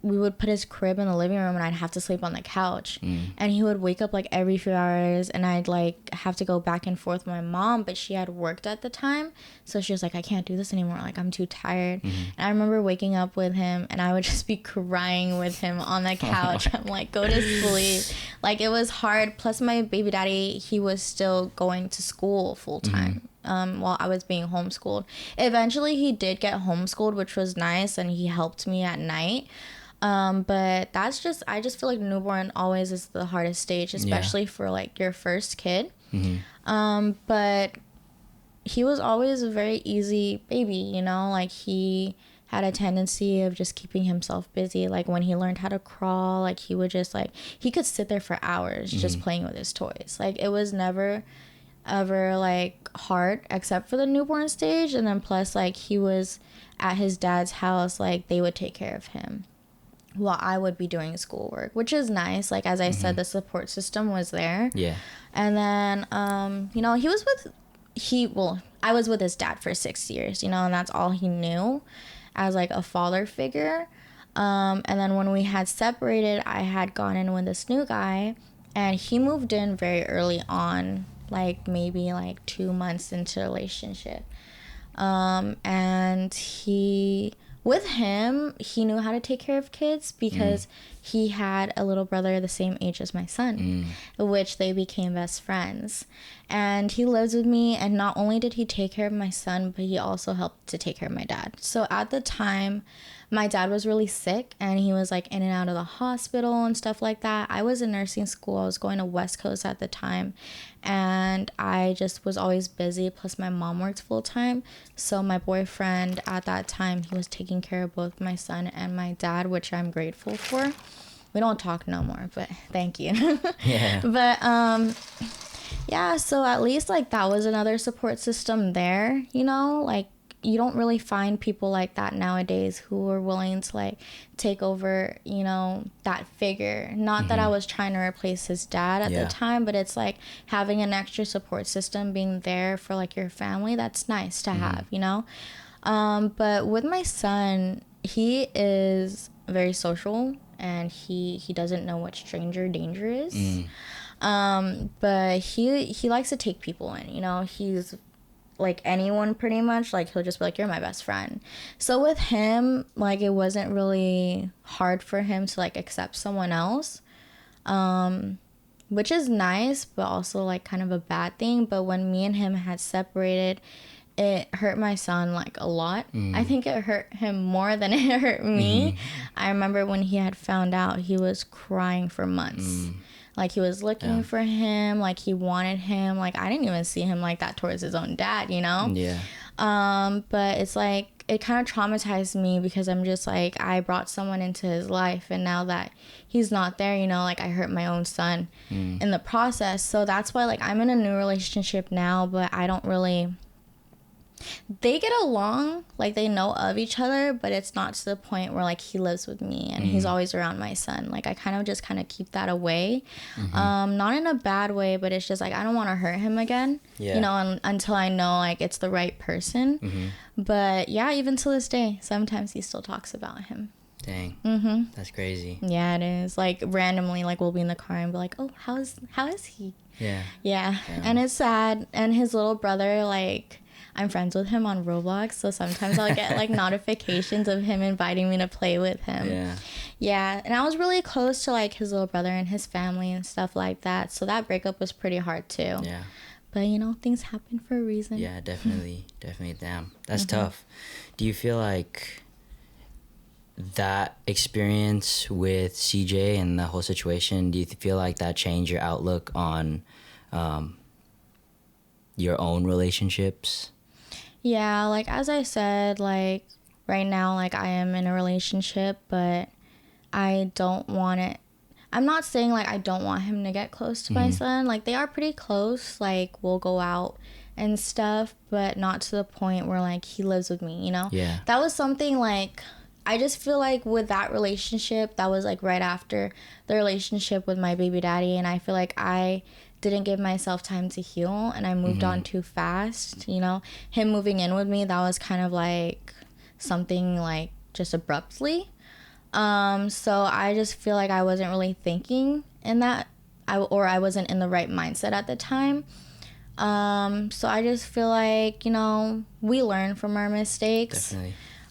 we would put his crib in the living room and I'd have to sleep on the couch. And he would wake up like every few hours, and I'd like have to go back and forth with my mom, but she had worked at the time, so she was like, I can't do this anymore, like I'm too tired. And I remember waking up with him and I would just be crying with him on the couch. I'm like, go to sleep. Like it was hard. Plus my baby daddy, he was still going to school full time. While I was being homeschooled. Eventually he did get homeschooled, which was nice, and he helped me at night. But I just feel like newborn always is the hardest stage, especially for like your first kid. But he was always a very easy baby, you know, like he had a tendency of just keeping himself busy. Like when he learned how to crawl, like he would just like, he could sit there for hours just playing with his toys. Like it was never ever like hard except for the newborn stage. And then plus like he was at his dad's house, like they would take care of him while I would be doing schoolwork, which is nice. Like, as I said, the support system was there. Yeah. And then, you know, I was with his dad for 6 years, you know, and that's all he knew as like a father figure. And then when we had separated, I had gone in with this new guy, and he moved in very early on, like maybe like 2 months into the relationship. And with him, he knew how to take care of kids because he had a little brother the same age as my son, which they became best friends. And he lives with me, and not only did he take care of my son, but he also helped to take care of my dad. So at the time, my dad was really sick, and he was like in and out of the hospital and stuff like that. I was in nursing school. I was going to West Coast at the time, and I just was always busy. Plus my mom worked full time. So my boyfriend at that time, he was taking care of both my son and my dad, which I'm grateful for. We don't talk no more, but thank you. Yeah. But yeah, so at least like that was another support system there, you know, like you don't really find people like that nowadays who are willing to like take over, you know, that figure. Not that I was trying to replace his dad at the time, but it's like having an extra support system, being there for like your family. That's nice to have, you know. But with my son, he is very social, and he doesn't know what stranger danger is. But he likes to take people in, you know. He's like anyone pretty much, like he'll just be like, you're my best friend. So with him, like it wasn't really hard for him to like accept someone else, which is nice, but also like kind of a bad thing. But when me and him had separated, it hurt my son like a lot. I think it hurt him more than it hurt me. I remember when he had found out, he was crying for months. Like, he was looking for him, like, he wanted him. Like, I didn't even see him like that towards his own dad, you know? Yeah. But it's like, it kind of traumatized me because I'm just like, I brought someone into his life, and now that he's not there, you know, like, I hurt my own son in the process. So that's why, like, I'm in a new relationship now, but I don't really... They get along, like they know of each other, but it's not to the point where like he lives with me and he's always around my son. Like I kind of keep that away, not in a bad way, but it's just like I don't want to hurt him again, you know, until I know like it's the right person. But yeah, even to this day, sometimes he still talks about him. Dang. That's crazy. Yeah, it is. Like randomly, like we'll be in the car and be like, oh, how is he? Yeah. And it's sad. And his little brother, like, I'm friends with him on Roblox, so sometimes I'll get like notifications of him inviting me to play with him. Yeah, and I was really close to like his little brother and his family and stuff like that, so that breakup was pretty hard too. But you know, things happen for a reason. Yeah, definitely. Damn, that's tough. Do you feel like that experience with CJ and the whole situation, do you feel like that changed your outlook on your own relationships? Yeah, like as I said, like right now, like I am in a relationship, but I don't want it. I'm not saying like I don't want him to get close to my son. Like they are pretty close. Like we'll go out and stuff, but not to the point where like he lives with me, you know? Yeah. That was something like, I just feel like with that relationship, that was like right after the relationship with my baby daddy. And I feel like I didn't give myself time to heal, and I moved on too fast, you know? Him moving in with me, that was kind of like something like just abruptly. So I just feel like I wasn't really thinking in that, I wasn't in the right mindset at the time. So I just feel like, you know, we learn from our mistakes.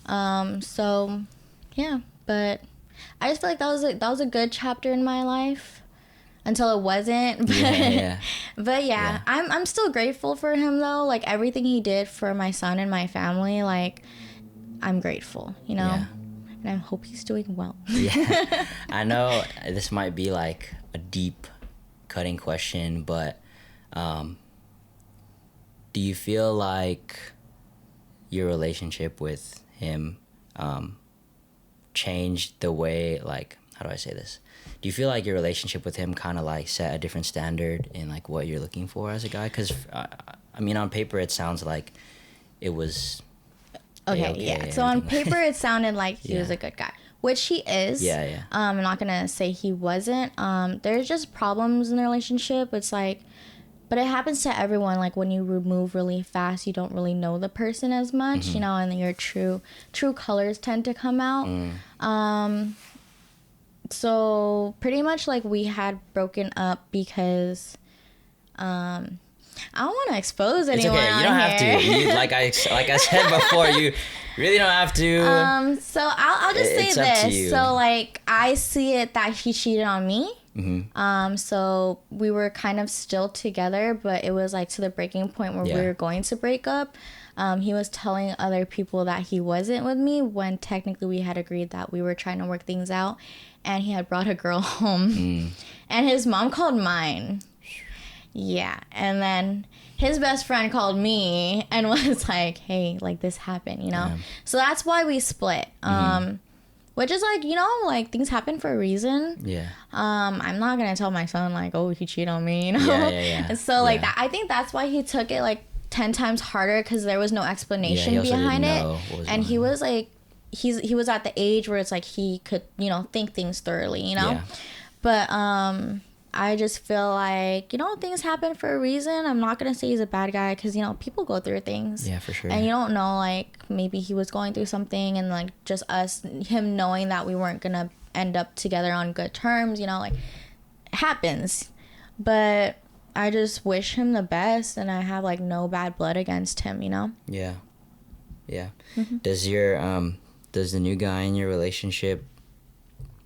Definitely. So yeah, but I just feel like that was a good chapter in my life. Until it wasn't. But yeah, I'm still grateful for him though. Like everything he did for my son and my family, like I'm grateful, you know? And I hope he's doing well. I know this might be like a deep cutting question, but do you feel like your relationship with him changed the way, like how do I say this? Do you feel like your relationship with him kind of like set a different standard in like what you're looking for as a guy? Because I mean, on paper it sounds like it was okay. So on paper it sounded like he was a good guy, which he is. I'm not gonna say he wasn't. There's just problems in the relationship. It's like, but it happens to everyone. Like when you move really fast, you don't really know the person as much, you know, and your true colors tend to come out. So pretty much like we had broken up because I don't want to expose anyone. It's okay. You don't have to. Like I said before, you really don't have to. So I'll just say this. So like I see it that he cheated on me. So we were kind of still together, but it was like to the breaking point where we were going to break up. He was telling other people that he wasn't with me when technically we had agreed that we were trying to work things out, and he had brought a girl home, and his mom called mine. Yeah, and then his best friend called me and was like, hey, like this happened, you know? So that's why we split. Which is like, you know, like things happen for a reason. I'm not going to tell my son like, oh, he cheated on me, you know? And so like that, I think that's why he took it like 10 times harder, because there was no explanation behind it. And he was like, he was at the age where it's like he could, you know, think things thoroughly, you know? But I just feel like, you know, things happen for a reason. I'm not going to say he's a bad guy, because, you know, people go through things. Yeah, for sure. And you don't know, like, maybe he was going through something, and, like, just him knowing that we weren't going to end up together on good terms, you know, like, it happens. But I just wish him the best, and I have, like, no bad blood against him, you know? Yeah. Does the new guy in your relationship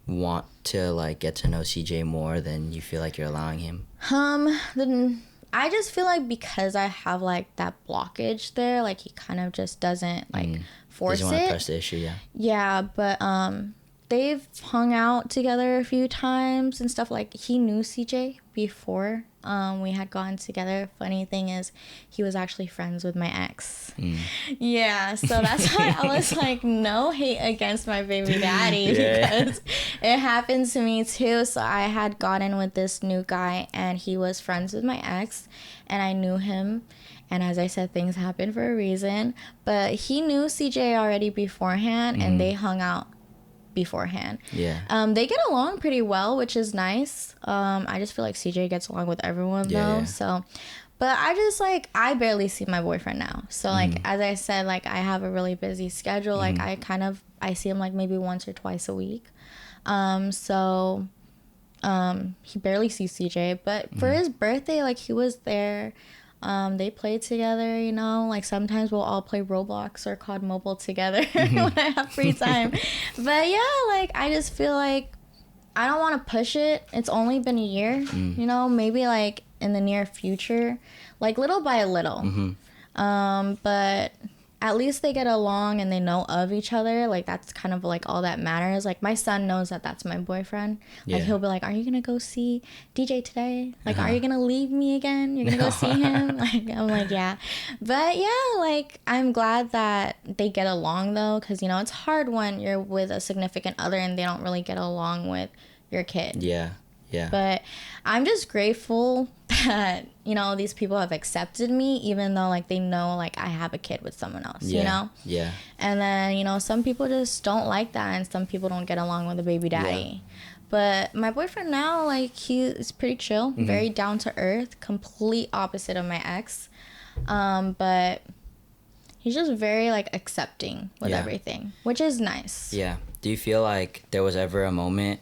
want to like get to know CJ more than you feel like you're allowing him? I just feel like because I have like that blockage there, like he kind of just doesn't like force it. Doesn't want to press the issue, Yeah, but they've hung out together a few times and stuff. Like he knew CJ before we had gone together. Funny thing is, he was actually friends with my ex. Yeah, so that's why I was like, no hate against my baby daddy, because it happens to me too. So I had gotten with this new guy, and he was friends with my ex, and I knew him. And as I said, things happen for a reason. But he knew CJ already beforehand, and they hung out beforehand. They get along pretty well, which is nice. I just feel like CJ gets along with everyone though. So, but I just like, I barely see my boyfriend now. So like, as I said, like I have a really busy schedule. Like I see him like maybe once or twice a week. So he barely sees CJ, but for his birthday, like he was there. They played together, you know, like sometimes we'll all play Roblox or COD Mobile together when I have free time. But yeah, like I just feel like I don't want to push it. It's only been a year, you know, maybe like in the near future, like little by little. But at least they get along and they know of each other. Like that's kind of like all that matters. Like my son knows that that's my boyfriend. Like he'll be like, are you gonna go see DJ today? Like are you gonna leave me again? You're gonna go see him? Like I'm like, yeah. But yeah, like I'm glad that they get along though, because you know it's hard when you're with a significant other and they don't really get along with your kid. But I'm just grateful that, you know, these people have accepted me, even though like they know like I have a kid with someone else, you know? And then, you know, some people just don't like that, and some people don't get along with a baby daddy. But my boyfriend now, like he is pretty chill, very down to earth, complete opposite of my ex. But he's just very like accepting with everything, which is nice. Do you feel like there was ever a moment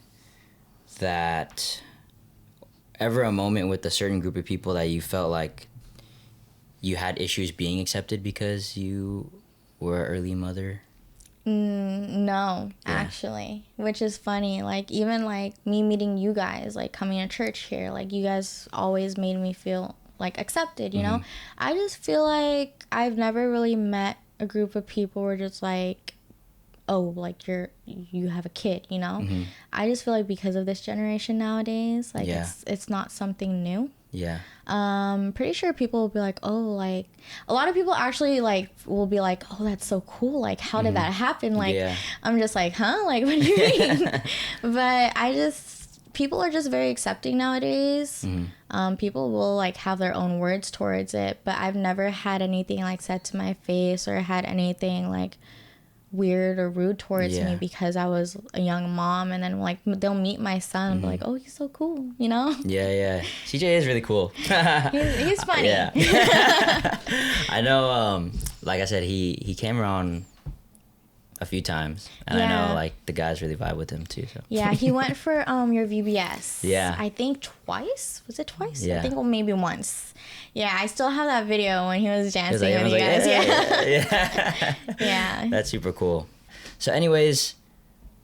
with a certain group of people that you felt like you had issues being accepted because you were an early mother? No, actually, which is funny. Like even like me meeting you guys, like coming to church here, like you guys always made me feel like accepted, you know? I just feel like I've never really met a group of people where just like, oh, like you have a kid, you know? I just feel like because of this generation nowadays, like it's not something new. Yeah. Pretty sure people will be like, oh, like, a lot of people actually, like, will be like, oh, that's so cool. Like, how did that happen? Like, I'm just like, huh? Like, what do you mean? But people are just very accepting nowadays. People will, like, have their own words towards it. But I've never had anything, like, said to my face or had anything, like, weird or rude towards me because I was a young mom, and then like they'll meet my son and be like, oh, he's so cool, you know. CJ is really cool. he's funny. I know, like I said, he came around a few times, and I know like the guys really vibe with him too, so. He went for your VBS. I think twice. Was it twice? I think maybe once. I still have that video when he was dancing with you guys. That's super cool. So anyways,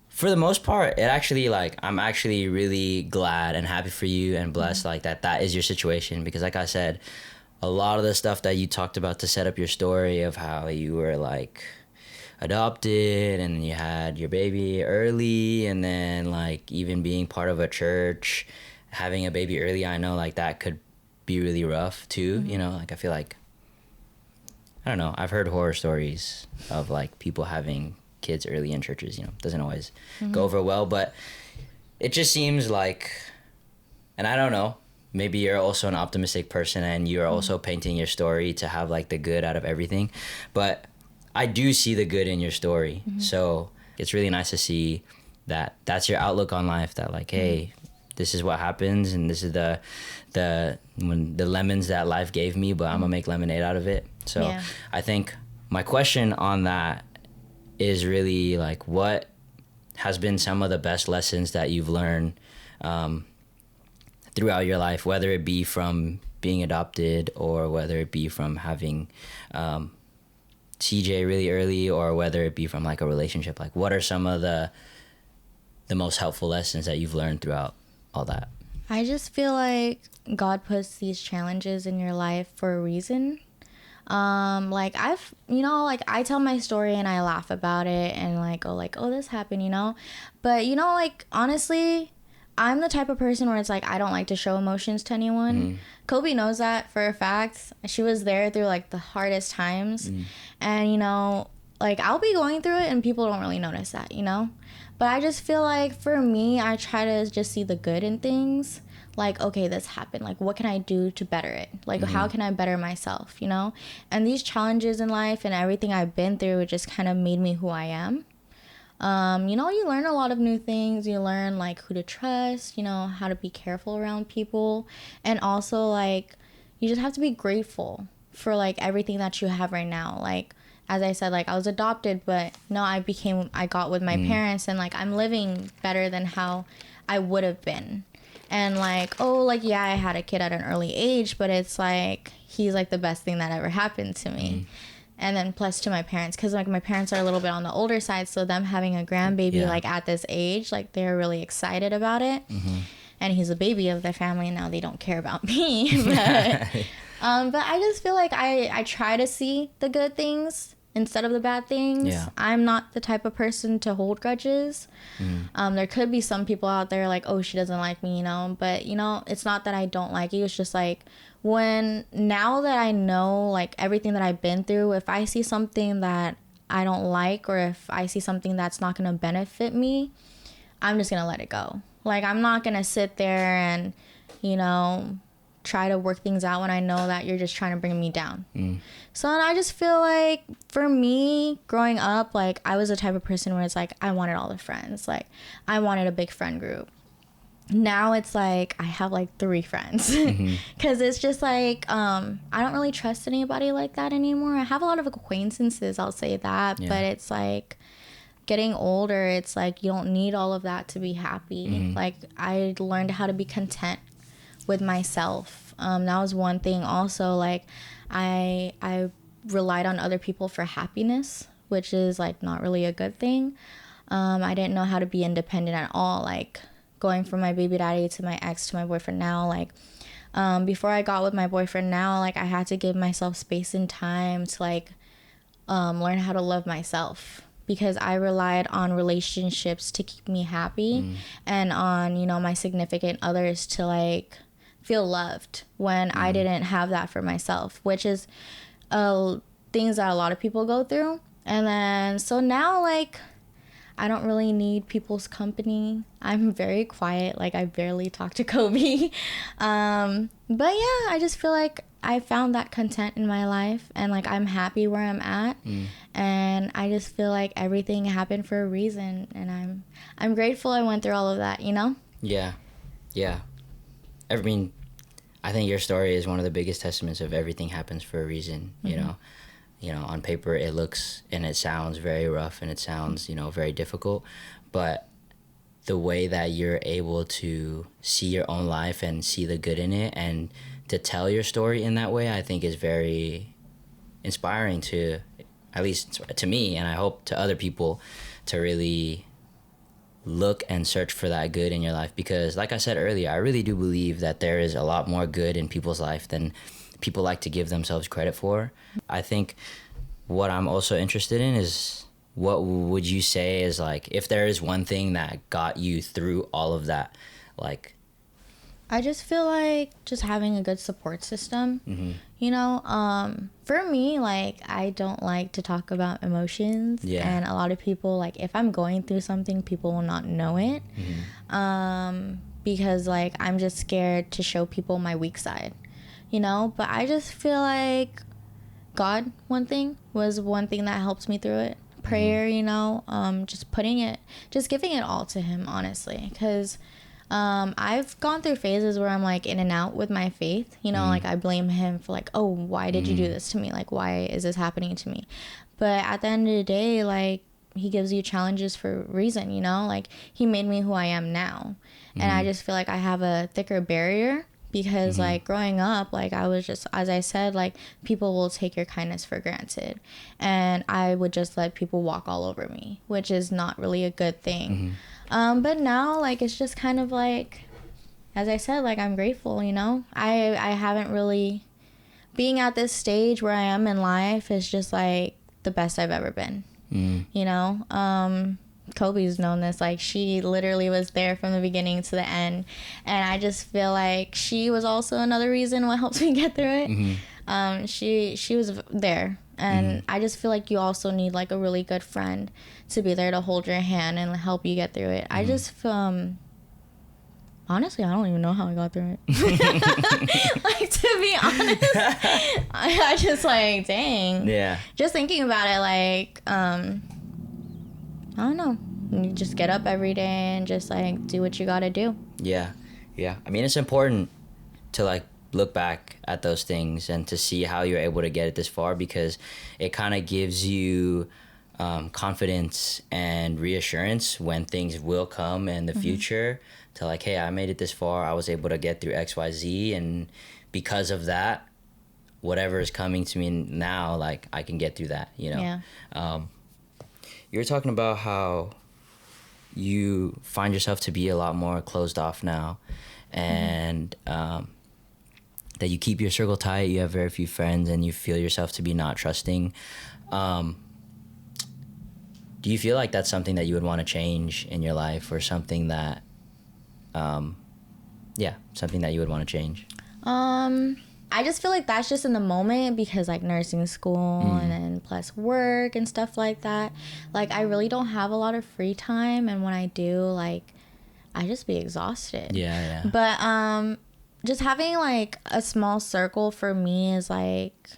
for the most part, it actually, like, I'm actually really glad and happy for you and blessed like that is your situation, because like I said, a lot of the stuff that you talked about to set up your story of how you were like adopted and you had your baby early, and then like even being part of a church, having a baby early, I know like that could be really rough too. You know, like I feel like, I don't know, I've heard horror stories of like people having kids early in churches. You know, doesn't always go over well, but it just seems like, and I don't know, maybe you're also an optimistic person and you're also painting your story to have like the good out of everything, but I do see the good in your story. So it's really nice to see that that's your outlook on life, that like, hey, this is what happens, and this is the lemons that life gave me, but I'm gonna make lemonade out of it. So I think my question on that is really like, what has been some of the best lessons that you've learned throughout your life, whether it be from being adopted or whether it be from having CJ really early, or whether it be from like a relationship? Like, what are some of the most helpful lessons that you've learned throughout all that? I just feel like God puts these challenges in your life for a reason. Like I tell my story and I laugh about it and oh, this happened, you know? But, you know, like, honestly, I'm the type of person where it's like, I don't like to show emotions to anyone. Kobe knows that for a fact. She was there through like the hardest times. And, you know, like, I'll be going through it and people don't really notice that, you know? But I just feel like for me, I try to just see the good in things. Like, okay, this happened. Like, what can I do to better it? Like, how can I better myself, you know? And these challenges in life and everything I've been through, it just kind of made me who I am. You know, you learn a lot of new things. You learn, like, who to trust, you know, how to be careful around people. And also, like, you just have to be grateful for, like, everything that you have right now. Like, as I said, like, I was adopted, but no, I got with my parents, and, like, I'm living better than how I would have been. And, like, oh, like, yeah, I had a kid at an early age, but it's, like, he's, like, the best thing that ever happened to me. And then plus to my parents, because, like, my parents are a little bit on the older side, so them having a grandbaby, like, at this age, like, they're really excited about it. And he's a baby of the family, and now they don't care about me. But I just feel like I try to see the good things instead of the bad things. I'm not the type of person to hold grudges. There could be some people out there like, oh, she doesn't like me, you know, but, you know, it's not that I don't like you. It's just like, now that I know, like, everything that I've been through, if I see something that I don't like, or if I see something that's not going to benefit me, I'm just going to let it go. Like, I'm not going to sit there and, you know, try to work things out when I know that you're just trying to bring me down. So I just feel like for me growing up, like, I was the type of person where it's like, I wanted all the friends. Like, I wanted a big friend group. Now it's like I have like 3 friends because it's just like I don't really trust anybody like that anymore. I have a lot of acquaintances, I'll say that, but it's like getting older, it's like you don't need all of that to be happy. Like, I learned how to be content with myself. That was one thing also. Like, I relied on other people for happiness, which is like not really a good thing. I didn't know how to be independent at all. Like, going from my baby daddy to my ex to my boyfriend now, like, before I got with my boyfriend now, like, I had to give myself space and time to like learn how to love myself, because I relied on relationships to keep me happy and on, you know, my significant others to like feel loved when I didn't have that for myself, which is things that a lot of people go through. And then so now, like, I don't really need people's company. I'm very quiet. Like, I barely talk to Kobe. But yeah, I just feel like I found that content in my life, and like I'm happy where I'm at. And I just feel like everything happened for a reason, and I'm grateful I went through all of that, you know? Yeah. I mean, I think your story is one of the biggest testaments of everything happens for a reason, you know? You know, on paper it looks and it sounds very rough and it sounds, you know, very difficult, but the way that you're able to see your own life and see the good in it and to tell your story in that way, I think is very inspiring to, at least to me, and I hope to other people, to really look and search for that good in your life. Because like I said earlier, I really do believe that there is a lot more good in people's life than people like to give themselves credit for. I think what I'm also interested in is, what would you say is, like, if there is one thing that got you through all of that, like... I just feel like just having a good support system, you know, for me, like, I don't like to talk about emotions, and a lot of people, like, if I'm going through something, people will not know it, because, like, I'm just scared to show people my weak side, you know. But I just feel like God, was one thing that helped me through it. Prayer, you know, just giving it all to him, honestly, because I've gone through phases where I'm like in and out with my faith, you know, like I blame him for like, oh, why did you do this to me? Like, why is this happening to me? But at the end of the day, like, he gives you challenges for a reason, you know, like he made me who I am now. And I just feel like I have a thicker barrier because like growing up, like I was just, as I said, like people will take your kindness for granted, and I would just let people walk all over me, which is not really a good thing. But now, like, it's just kind of like, as I said, like, I'm grateful, you know. I haven't really, being at this stage where I am in life is just like the best I've ever been, you know. Kobe's known this, like, she literally was there from the beginning to the end, and I just feel like she was also another reason what helped me get through it. She was there, and I just feel like you also need like a really good friend to be there to hold your hand and help you get through it. I just honestly, I don't even know how I got through it. Like, to be honest, I just like, dang, just thinking about it, like, I don't know. You just get up every day and just like do what you gotta do. Yeah. I mean, it's important to like look back at those things and to see how you're able to get it this far, because it kind of gives you confidence and reassurance when things will come in the future, to like, hey, I made it this far. I was able to get through XYZ, and because of that, whatever is coming to me now, like I can get through that, you know. You were talking about how you find yourself to be a lot more closed off now, and that you keep your circle tight, you have very few friends, and you feel yourself to be not trusting. Do you feel like that's something that you would want to change in your life, or something that, something that you would want to change? I just feel like that's just in the moment, because like nursing school and then plus work and stuff like that, like I really don't have a lot of free time, and when I do, like I just be exhausted. But just having like a small circle for me is like,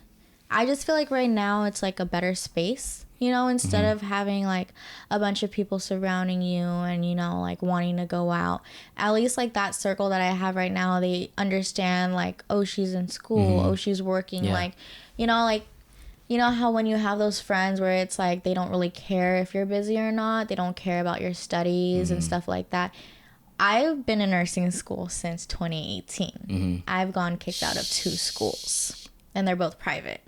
I just feel like right now it's like a better space, you know, instead of having like a bunch of people surrounding you and, you know, like wanting to go out. At least like that circle that I have right now, they understand like, oh, she's in school, oh, she's working, like, you know how when you have those friends where it's like they don't really care if you're busy or not, they don't care about your studies and stuff like that. I've been in nursing school since 2018. I've gone kicked out of 2 schools, and they're both private.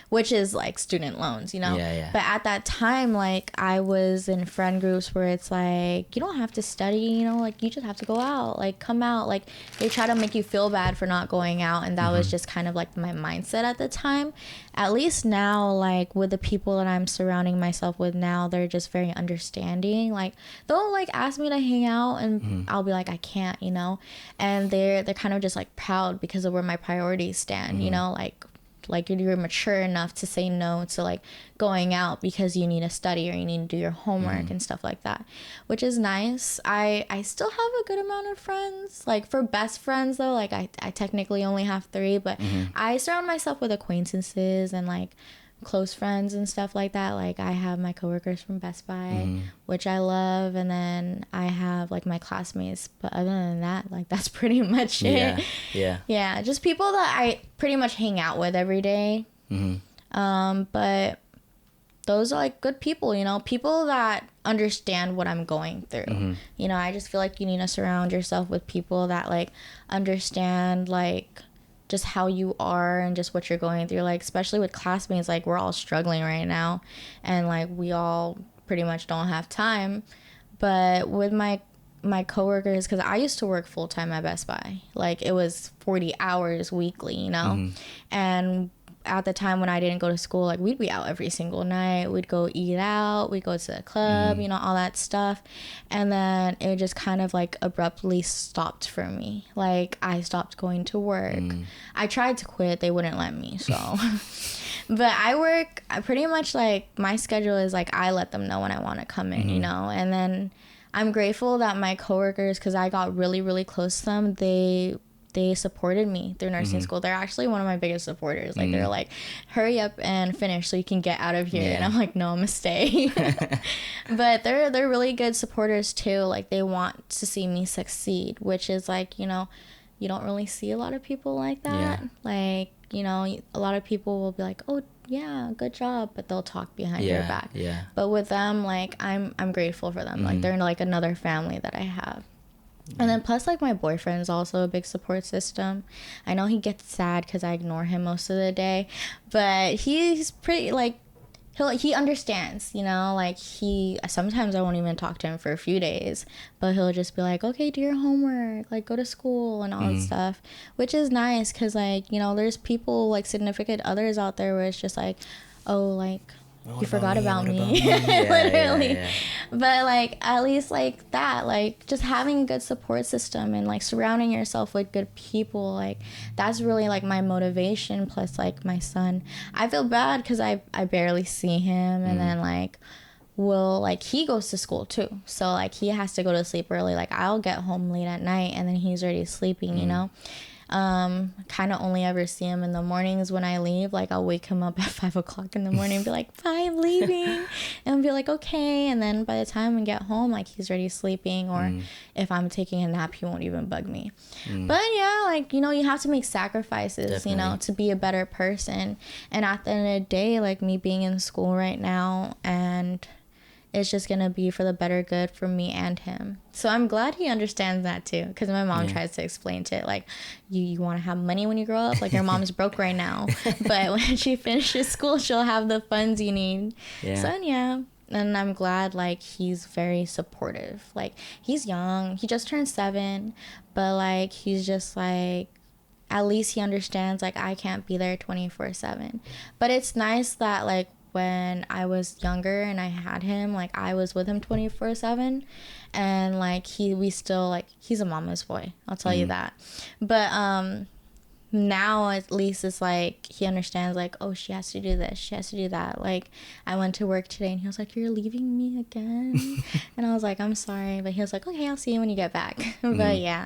which is like student loans, you know. Yeah. But at that time, like I was in friend groups where it's like you don't have to study, you know, like you just have to go out, like come out, like they try to make you feel bad for not going out, and that was just kind of like my mindset at the time. At least now, like with the people that I'm surrounding myself with now, they're just very understanding. Like they'll like ask me to hang out, and I'll be like, I can't, you know. And they're kind of just like proud because of where my priorities stand, you know, like you're mature enough to say no to like going out because you need to study or you need to do your homework and stuff like that, which is nice. I still have a good amount of friends. Like for best friends though, like I technically only have 3, but I surround myself with acquaintances and like close friends and stuff like that. Like I have my coworkers from Best Buy, which I love, and then I have like my classmates, but other than that, like that's pretty much it. Yeah, just people that I pretty much hang out with every day. But those are like good people, you know, people that understand what I'm going through. You know, I just feel like you need to surround yourself with people that like understand like just how you are and just what you're going through. Like especially with classmates, like we're all struggling right now, and like we all pretty much don't have time. But with my coworkers, because I used to work full-time at Best Buy, like it was 40 hours weekly, you know. And at the time when I didn't go to school, like we'd be out every single night. We'd go eat out, we'd go to the club, you know, all that stuff. And then it just kind of like abruptly stopped for me. Like I stopped going to work. I tried to quit, they wouldn't let me, so but I pretty much like my schedule is like I let them know when I want to come in, you know. And then I'm grateful that my coworkers, because I got really, really close to them, they supported me through nursing school. They're actually one of my biggest supporters. Like they're like, hurry up and finish so you can get out of here. And I'm like, no, I'm gonna stay. But they're really good supporters too. Like they want to see me succeed, which is like, you know, you don't really see a lot of people like that. Like, you know, a lot of people will be like, oh yeah, good job, but they'll talk behind your back. But with them, like I'm grateful for them. Like they're like another family that I have. And then plus like my boyfriend's also a big support system. I know he gets sad because I ignore him most of the day, but he's pretty like he understands, you know. Like sometimes I won't even talk to him for a few days, but he'll just be like, okay, do your homework, like go to school and all that stuff, which is nice because like, you know, there's people like significant others out there where it's just like, oh, like you forgot about me. Literally. But like at least like that, like just having a good support system and like surrounding yourself with good people, like that's really like my motivation. Plus like my son, I feel bad because I barely see him, and then like he goes to school too, so like he has to go to sleep early. Like I'll get home late at night and then he's already sleeping, you know. Kind of only ever see him in the mornings when I leave. Like I'll wake him up at 5 o'clock in the morning and be like, bye, I'm leaving, and I'll be like, okay. And then by the time we get home, like he's already sleeping, or if I'm taking a nap, he won't even bug me. But yeah, like, you know, you have to make sacrifices. Definitely. You know, to be a better person. And at the end of the day, like me being in school right now, and it's just gonna be for the better good for me and him. So I'm glad he understands that too, because my mom tries to explain to it, like, you want to have money when you grow up, like your mom's broke right now, but when she finishes school, she'll have the funds you need. So yeah, and I'm glad like he's very supportive. Like he's young, he just turned 7, but like he's just like, at least he understands like I can't be there 24/7. But it's nice that like when I was younger and I had him, like I was with him 24/7, and like we still like, he's a mama's boy, I'll tell you that. But now at least it's like he understands like, oh, she has to do this, she has to do that. Like I went to work today and he was like, you're leaving me again? And I was like, I'm sorry, but he was like, okay, I'll see you when you get back. But yeah,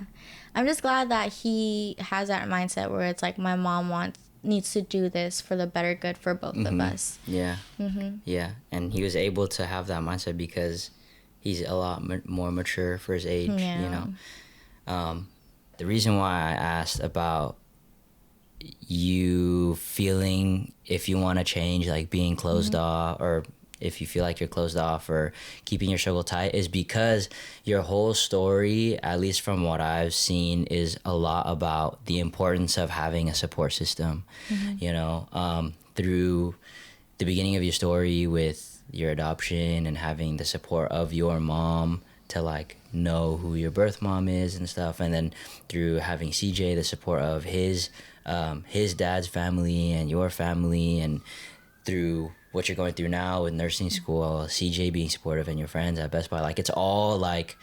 I'm just glad that he has that mindset where it's like, my mom needs to do this for the better good for both of us. Yeah. And he was able to have that mindset because he's a lot more mature for his age. You know, the reason why I asked about you feeling if you want to change, like being closed off or if you feel like you're closed off or keeping your circle tight, is because your whole story, at least from what I've seen, is a lot about the importance of having a support system. You know, through the beginning of your story with your adoption and having the support of your mom to like know who your birth mom is and stuff, and then through having CJ, the support of his dad's family and your family, and through what you're going through now with nursing school, CJ being supportive and your friends at Best Buy. Like, it's all like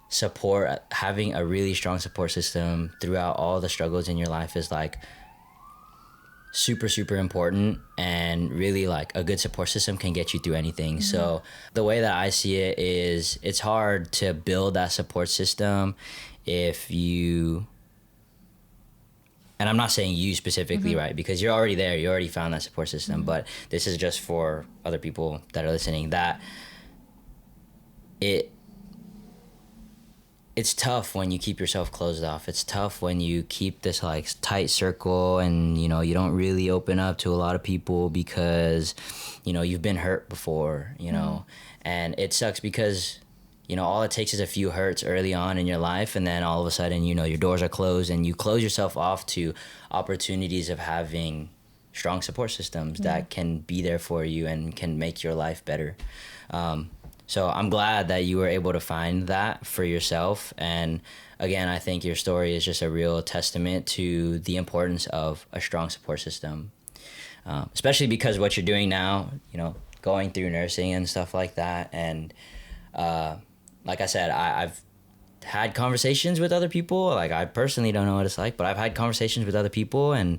support. Having a really strong support system throughout all the struggles in your life is like super, super important. And really, like, a good support system can get you through anything. So the way that I see it is, it's hard to build that support system if you, and I'm not saying you specifically, right? Because you're already there. You already found that support system. But this is just for other people that are listening, that it's tough when you keep yourself closed off. It's tough when you keep this like tight circle and, you know, you don't really open up to a lot of people because, you know, you've been hurt before, you know. And it sucks because, you know, all it takes is a few hurts early on in your life, and then all of a sudden, you know, your doors are closed and you close yourself off to opportunities of having strong support systems that can be there for you and can make your life better. So I'm glad that you were able to find that for yourself. And again, I think your story is just a real testament to the importance of a strong support system, especially because what you're doing now, you know, going through nursing and stuff like that. And like I said, I've had conversations with other people. Like, I personally don't know what it's like, but I've had conversations with other people and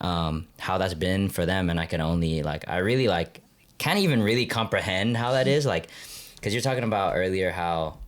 how that's been for them. And I can only, like, I really, like, can't even really comprehend how that is. Like, because you're talking about earlier how,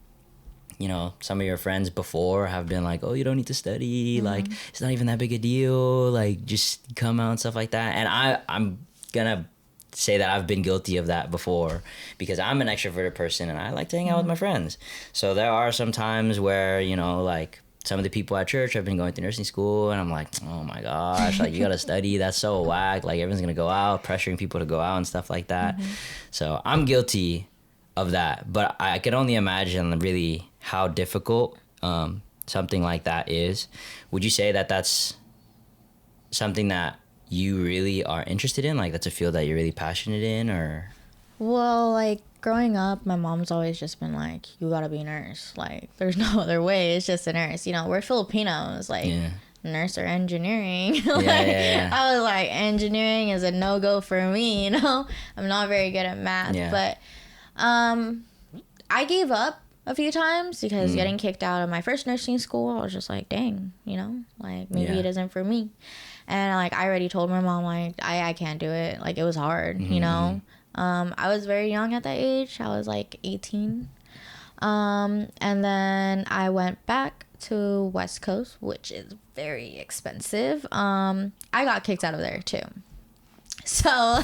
you know, some of your friends before have been like, oh, you don't need to study. Like, it's not even that big a deal. Like, just come out and stuff like that. And I'm going to say that I've been guilty of that before because I'm an extroverted person and I like to hang out with my friends. So there are some times where, you know, like, some of the people at church have been going through nursing school and I'm like, oh my gosh, like, you gotta study, that's so whack, like, everyone's gonna go out, pressuring people to go out and stuff like that. So I'm guilty of that, but I could only imagine really how difficult something like that is. Would you say that that's something that you really are interested in? Like, that's a field that you're really passionate in? Or well, like, growing up, my mom's always just been like, you gotta be a nurse. Like, there's no other way. It's just a nurse. You know, we're Filipinos. Like, nurse or engineering. I was like, engineering is a no-go for me, you know? I'm not very good at math. But I gave up a few times because getting kicked out of my first nursing school, I was just like, dang, you know? Like, maybe it isn't for me. And, like, I already told my mom, like, I can't do it. Like, it was hard, you know? I was very young at that age. I was like 18. And then I went back to West Coast, which is very expensive. I got kicked out of there too. So,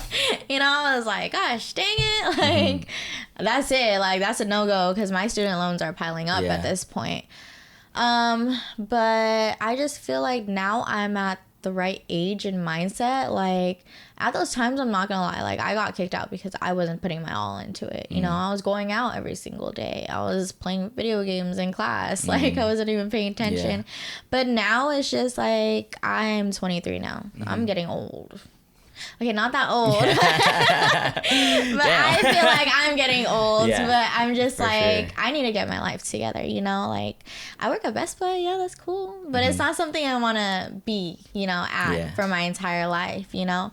you know, I was like, gosh, dang it. Like, that's it. Like, that's a no-go because my student loans are piling up at this point. But I just feel like now I'm at the right age and mindset. Like, at those times, I'm not gonna lie, like, I got kicked out because I wasn't putting my all into it. You know, I was going out every single day. I was playing video games in class. Like, I wasn't even paying attention. But now it's just like, I'm 23 now. I'm getting old. Okay, not that old. But I feel like I'm getting old. But I'm just like, I need to get my life together, you know? Like, I work at Best Buy. Yeah, that's cool. But it's not something I want to be, you know, at for my entire life, you know?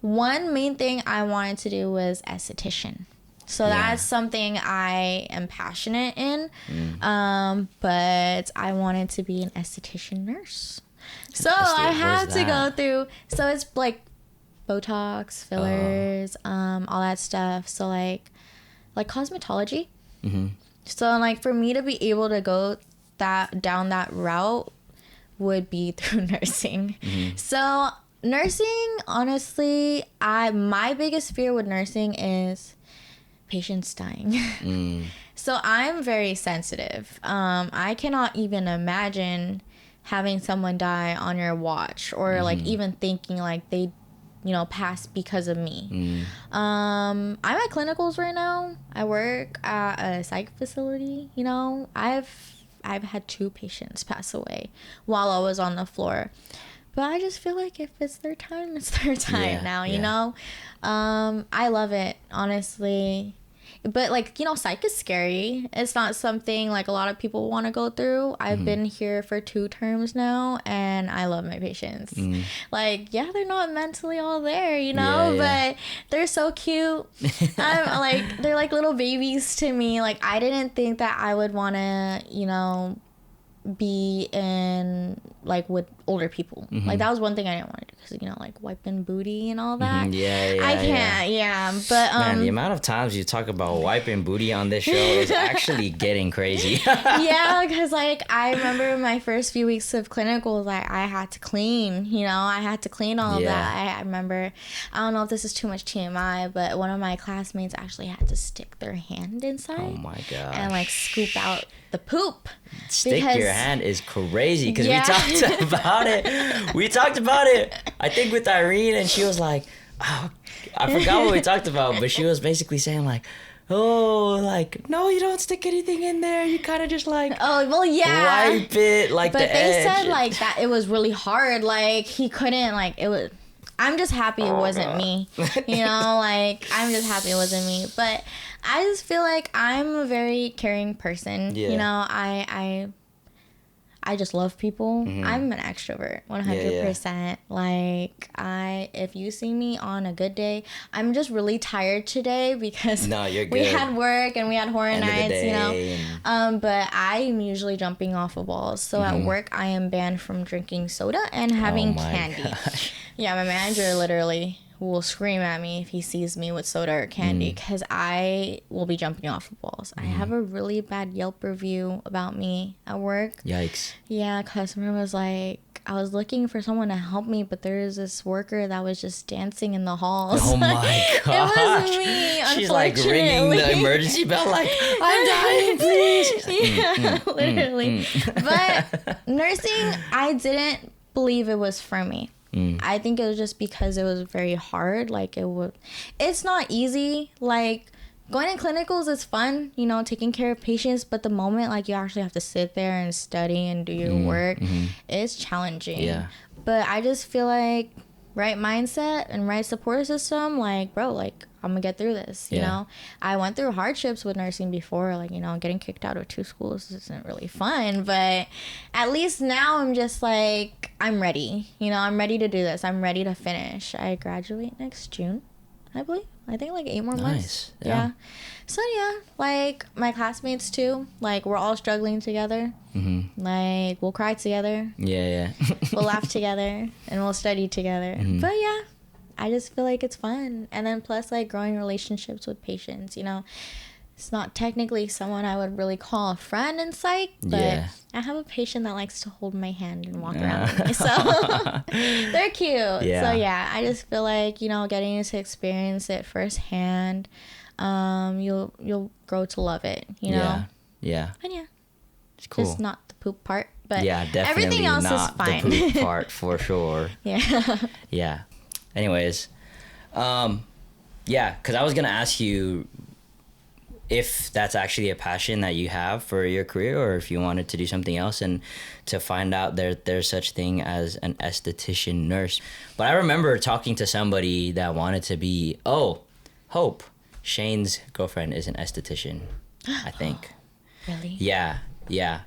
One main thing I wanted to do was esthetician. So that's something I am passionate in. But I wanted to be an esthetician nurse. So I had to go through, so it's like Botox, fillers, all that stuff. So like cosmetology. So like for me to be able to go down that route would be through nursing. So nursing, honestly, my biggest fear with nursing is patients dying. So I'm very sensitive. I cannot even imagine having someone die on your watch or like even thinking like they pass because of me. I'm at clinicals right now. I work at a psych facility. I've had 2 patients pass away while I was on the floor. But I just feel like if it's their time, it's their time now, you know? I love it, honestly. But, psych is scary. It's not something, a lot of people want to go through. I've been here for 2 terms now, and I love my patients. They're not mentally all there, but they're so cute. They're like little babies to me. I didn't think that I would want to, be in with older people. That was one thing I didn't want to do because wiping booty and all that. I can't. But man, the amount of times you talk about wiping booty on this show is actually getting crazy. Because I remember my first few weeks of clinicals, I had to clean. I had to clean all of that. I remember, I don't know if this is too much TMI, but one of my classmates actually had to stick their hand inside. Oh my gosh. And scoop out the poop. Stick your hand is crazy because we talked about it. I think with Irene, and she was like, oh, I forgot what we talked about, but she was basically saying no, you don't stick anything in there. You kind of just wipe it but the they edge. said that it was really hard. He couldn't it was. I'm just happy it wasn't me. I'm just happy it wasn't me. But I just feel like I'm a very caring person. I just love people. I'm an extrovert, 100%. If you see me on a good day, I'm just really tired today because we had work and we had horror nights, but I'm usually jumping off of walls. So at work, I am banned from drinking soda and having candy. Gosh. Yeah, my manager literally will scream at me if he sees me with soda or candy because I will be jumping off of walls. I have a really bad Yelp review about me at work. Yikes. Yeah, customer was like, I was looking for someone to help me, but there was this worker that was just dancing in the halls. Oh my gosh. It was me, she's ringing the emergency bell I'm dying, please. Literally. But nursing, I didn't believe it was for me. I think it was just because it was very hard. It's not easy. Going to clinicals is fun, taking care of patients. But the moment you actually have to sit there and study and do your work, it's challenging. Yeah. But I just feel right mindset and right support system, I'm gonna get through this. You know, I went through hardships with nursing before, getting kicked out of 2 schools isn't really fun, but at least now I'm just I'm ready. I'm ready to do this. I'm ready to finish. I graduate next June, I believe. I think 8 more months. Yeah. So my classmates too. We're all struggling together. We'll cry together. Yeah. We'll laugh together and we'll study together. But I just feel it's fun. And then plus growing relationships with patients, it's not technically someone I would really call a friend in psych, but I have a patient that likes to hold my hand and walk around with me. So they're cute. So I just feel getting to experience it firsthand, you'll grow to love it, And it's cool. Just not the poop part, but definitely everything else not is fine. The poop part for sure. Yeah. Anyways, because I was gonna ask you if that's actually a passion that you have for your career, or if you wanted to do something else, and to find out there's such thing as an esthetician nurse. But I remember talking to somebody that wanted to be Hope, Shane's girlfriend, is an esthetician, I think. Really? Yeah.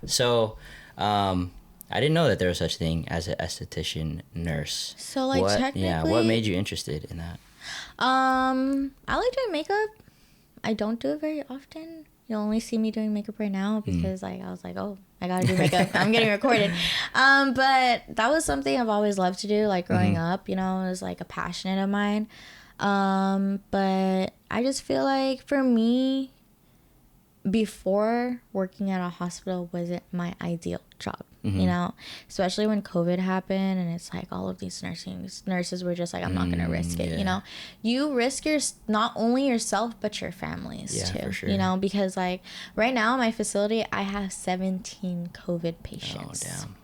So, I didn't know that there was such thing as an esthetician nurse. So technically... Yeah, what made you interested in that? I like doing makeup. I don't do it very often. You'll only see me doing makeup right now because I was I gotta do makeup. I'm getting recorded. But that was something I've always loved to do, growing up, it was a passion of mine. But I just feel for me, before working at a hospital wasn't my ideal job. Especially when COVID happened and it's all of these nurses were just I'm not gonna risk it. You risk not only yourself but your families too. For sure. Because right now in my facility I have 17 COVID patients. Oh damn.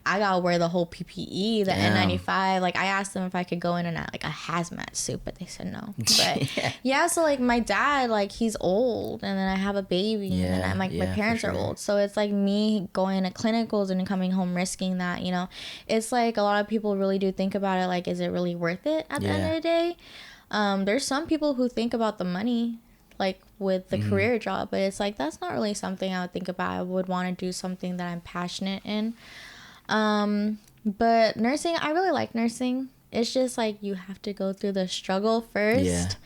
I gotta wear the whole PPE, the Damn. N95. Like, I asked them if I could go in and out like a hazmat suit, but they said no. But yeah, so like my dad, like he's old, and then I have a baby, and I'm like my parents are old, so it's like me going to clinicals and coming home risking that, you know. It's like a lot of people really do think about it, like, is it really worth it at the end of the day? There's some people who think about the money, like with the career job, but it's like that's not really something I would think about. I would want to do something that I'm passionate in. But nursing, I really like nursing. It's just like you have to go through the struggle first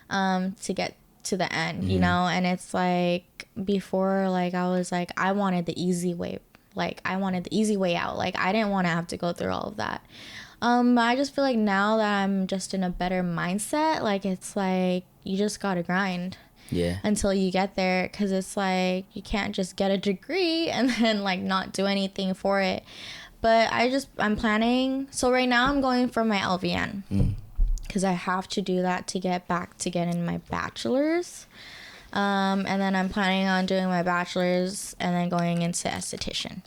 to get to the end, you know. And it's like before, like I was like, I wanted the easy way, like I wanted the easy way out, like I didn't want to have to go through all of that. I just feel like now that I'm just in a better mindset, like it's like you just gotta grind until you get there, because it's like you can't just get a degree and then like not do anything for it. But I'm planning, so right now I'm going for my LVN because I have to do that to get in my bachelor's, and then I'm planning on doing my bachelor's and then going into esthetician.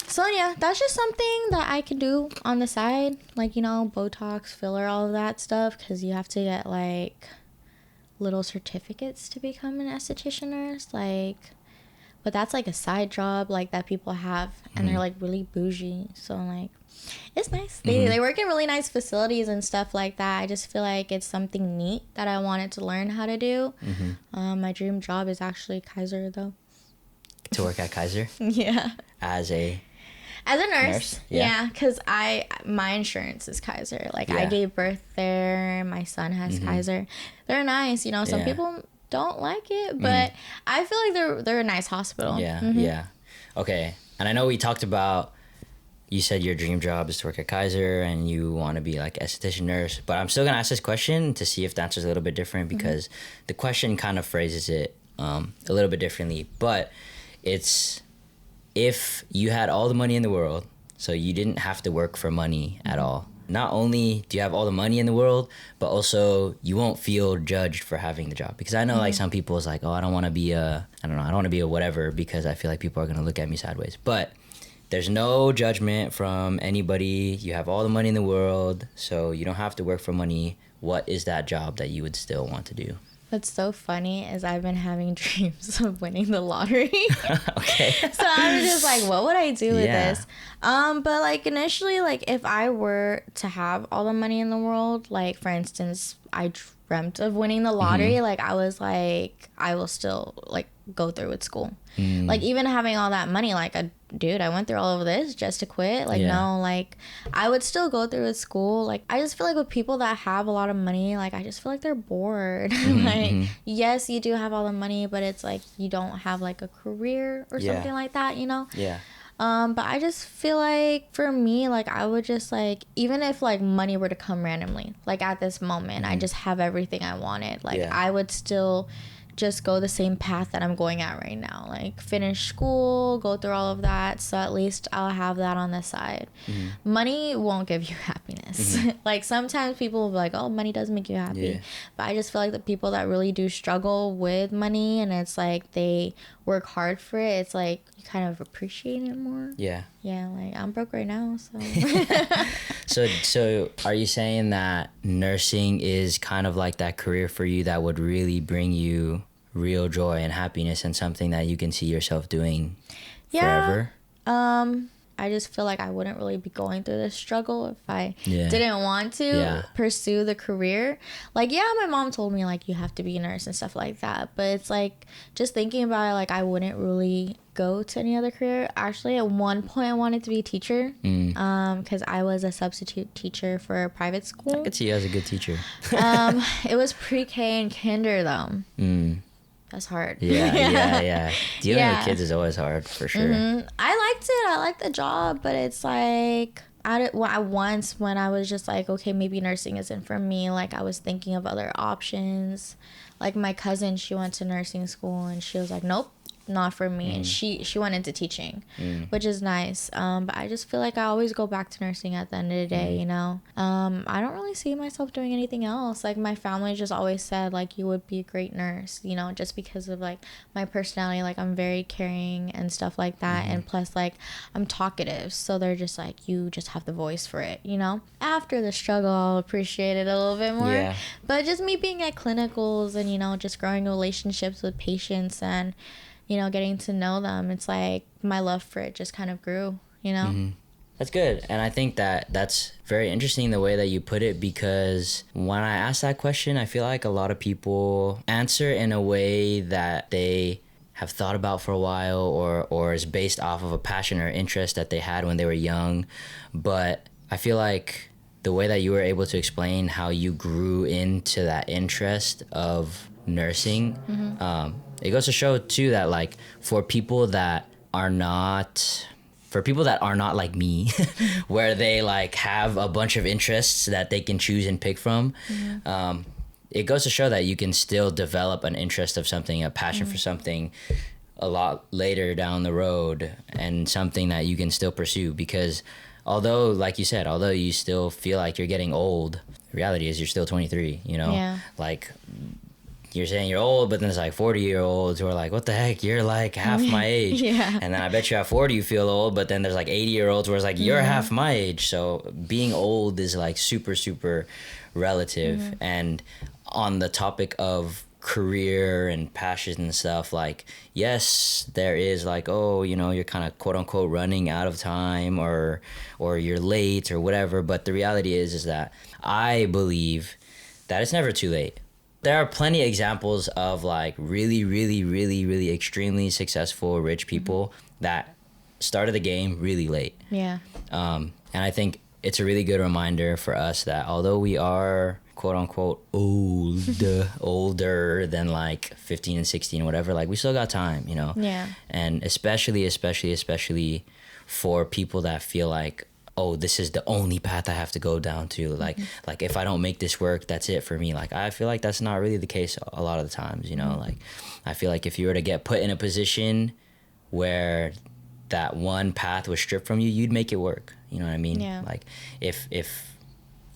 So yeah, that's just something that I can do on the side, like, you know, Botox, filler, all of that stuff, because you have to get like little certificates to become an esthetician nurse, like, but that's like a side job like that people have, and they're like really bougie, so like it's nice. They work in really nice facilities and stuff like that. I just feel like it's something neat that I wanted to learn how to do. My dream job is actually Kaiser, though. To work at Kaiser? Yeah. As a nurse? Yeah, because my insurance is Kaiser. Like, I gave birth there. My son has Kaiser. They're nice, you know. Some people don't like it, but I feel like they're a nice hospital. Yeah. Okay. And I know we talked about, you said your dream job is to work at Kaiser and you want to be like esthetician nurse, but I'm still going to ask this question to see if the answer is a little bit different, because the question kind of phrases it a little bit differently. But it's, if you had all the money in the world, so you didn't have to work for money at all, not only do you have all the money in the world, but also you won't feel judged for having the job. Because I know like some people is like, oh, I don't want to be a whatever, because I feel like people are going to look at me sideways. But there's no judgment from anybody. You have all the money in the world, so you don't have to work for money. What is that job that you would still want to do? What's so funny is I've been having dreams of winning the lottery. Okay. So I'm just like, what would I do with this? But like initially, like if I were to have all the money in the world, like for instance, I dreamt of winning the lottery, like I was like, I will still like go through with school. Like even having all that money, like dude, I went through all of this just to quit. Like no, like I would still go through with school. Like I just feel like with people that have a lot of money, like I just feel like they're bored. Like yes, you do have all the money, but it's like you don't have like a career or something like that, you know? But I just feel like for me, like I would just like, even if like money were to come randomly, like at this moment, I just have everything I wanted. Like I would still just go the same path that I'm going at right now, like finish school, go through all of that, so at least I'll have that on the side. Money won't give you happiness. Like sometimes people will be like, oh, money does make you happy, but I just feel like the people that really do struggle with money and it's like they work hard for it, it's like you kind of appreciate it more. Like I'm broke right now, so so are you saying that nursing is kind of like that career for you that would really bring you real joy and happiness, and something that you can see yourself doing forever? I just feel like I wouldn't really be going through this struggle if I didn't want to pursue the career. Like, my mom told me, like, you have to be a nurse and stuff like that. But it's like, just thinking about it, like, I wouldn't really go to any other career. Actually, at one point, I wanted to be a teacher because I was a substitute teacher for a private school. I could see you as a good teacher. It was pre-K and kinder, though. That's hard. Yeah. Dealing with kids is always hard, for sure. I liked it. I liked the job, but it's like once when I was just like, okay, maybe nursing isn't for me. Like I was thinking of other options. Like my cousin, she went to nursing school and she was like, nope, not for me. And she went into teaching, which is nice. But I just feel like I always go back to nursing at the end of the day, you know. I don't really see myself doing anything else. Like, my family just always said, like, you would be a great nurse, you know, just because of, like, my personality. Like, I'm very caring and stuff like that. And plus, like, I'm talkative, so they're just like, you just have the voice for it, you know. After the struggle, I'll appreciate it a little bit more. Yeah. But just me being at clinicals and, you know, just growing relationships with patients and, you know, getting to know them, it's like my love for it just kind of grew, you know. That's good. And I think that that's very interesting the way that you put it, because when I ask that question, I feel like a lot of people answer in a way that they have thought about for a while, or is based off of a passion or interest that they had when they were young. But I feel like the way that you were able to explain how you grew into that interest of nursing, it goes to show too that, like, for people that are not like me, where they like have a bunch of interests that they can choose and pick from, it goes to show that you can still develop an interest of something, a passion for something a lot later down the road, and something that you can still pursue. Because although, like you said, although you still feel like you're getting old, the reality is you're still 23, you know? Yeah. Like, you're saying you're old, but then it's like 40-year-olds who are like, what the heck, you're like half my age. Yeah. And then I bet you at 40 you feel old, but then there's like 80-year-olds where it's like, you're half my age. So being old is like super, super relative. And on the topic of career and passion and stuff, like, yes, there is like, oh, you know, you're kind of quote unquote running out of time, or you're late or whatever. But the reality is that I believe that it's never too late. There are plenty of examples of like really, really, really, really extremely successful rich people that started the game really late. Yeah. And I think it's a really good reminder for us that although we are quote unquote older than like 15 and 16, whatever, like, we still got time, you know? Yeah. And especially for people that feel like, oh, this is the only path I have to go down to. Like, like if I don't make this work, that's it for me. Like, I feel like that's not really the case a lot of the times, you know? Like, I feel like if you were to get put in a position where that one path was stripped from you, you'd make it work. You know what I mean? Yeah. Like, if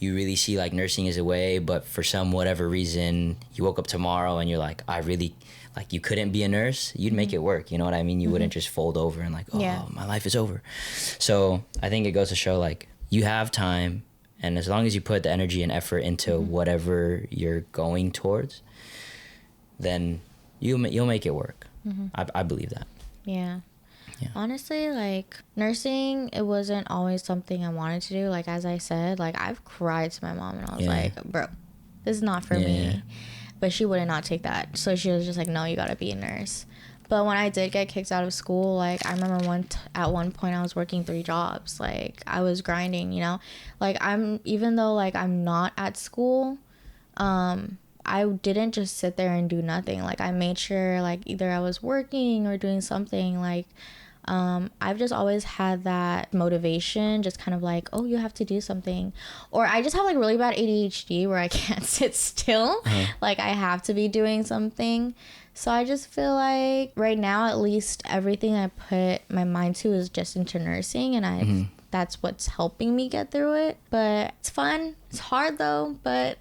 you really see like nursing is a way, but for some whatever reason, you woke up tomorrow and you're like, I really, like, you couldn't be a nurse, you'd make it work. You know what I mean? You wouldn't just fold over and like, oh, my life is over. So I think it goes to show, like, you have time, and as long as you put the energy and effort into whatever you're going towards, then you'll make it work. I believe that. Yeah. Honestly, like, nursing, it wasn't always something I wanted to do. Like, as I said, like, I've cried to my mom and I was like, bro, this is not for me. But she would not take that. So she was just like, no, you gotta be a nurse. But when I did get kicked out of school, like, I remember at one point I was working 3 jobs. Like, I was grinding, you know? Like, even though, like, I'm not at school, I didn't just sit there and do nothing. Like, I made sure, like, either I was working or doing something. Like, I've just always had that motivation, just kind of like, oh, you have to do something. Or I just have like really bad ADHD where I can't sit still. Like, I have to be doing something. So I just feel like right now, at least, everything I put my mind to is just into nursing, and that's what's helping me get through it. But it's fun. It's hard though, but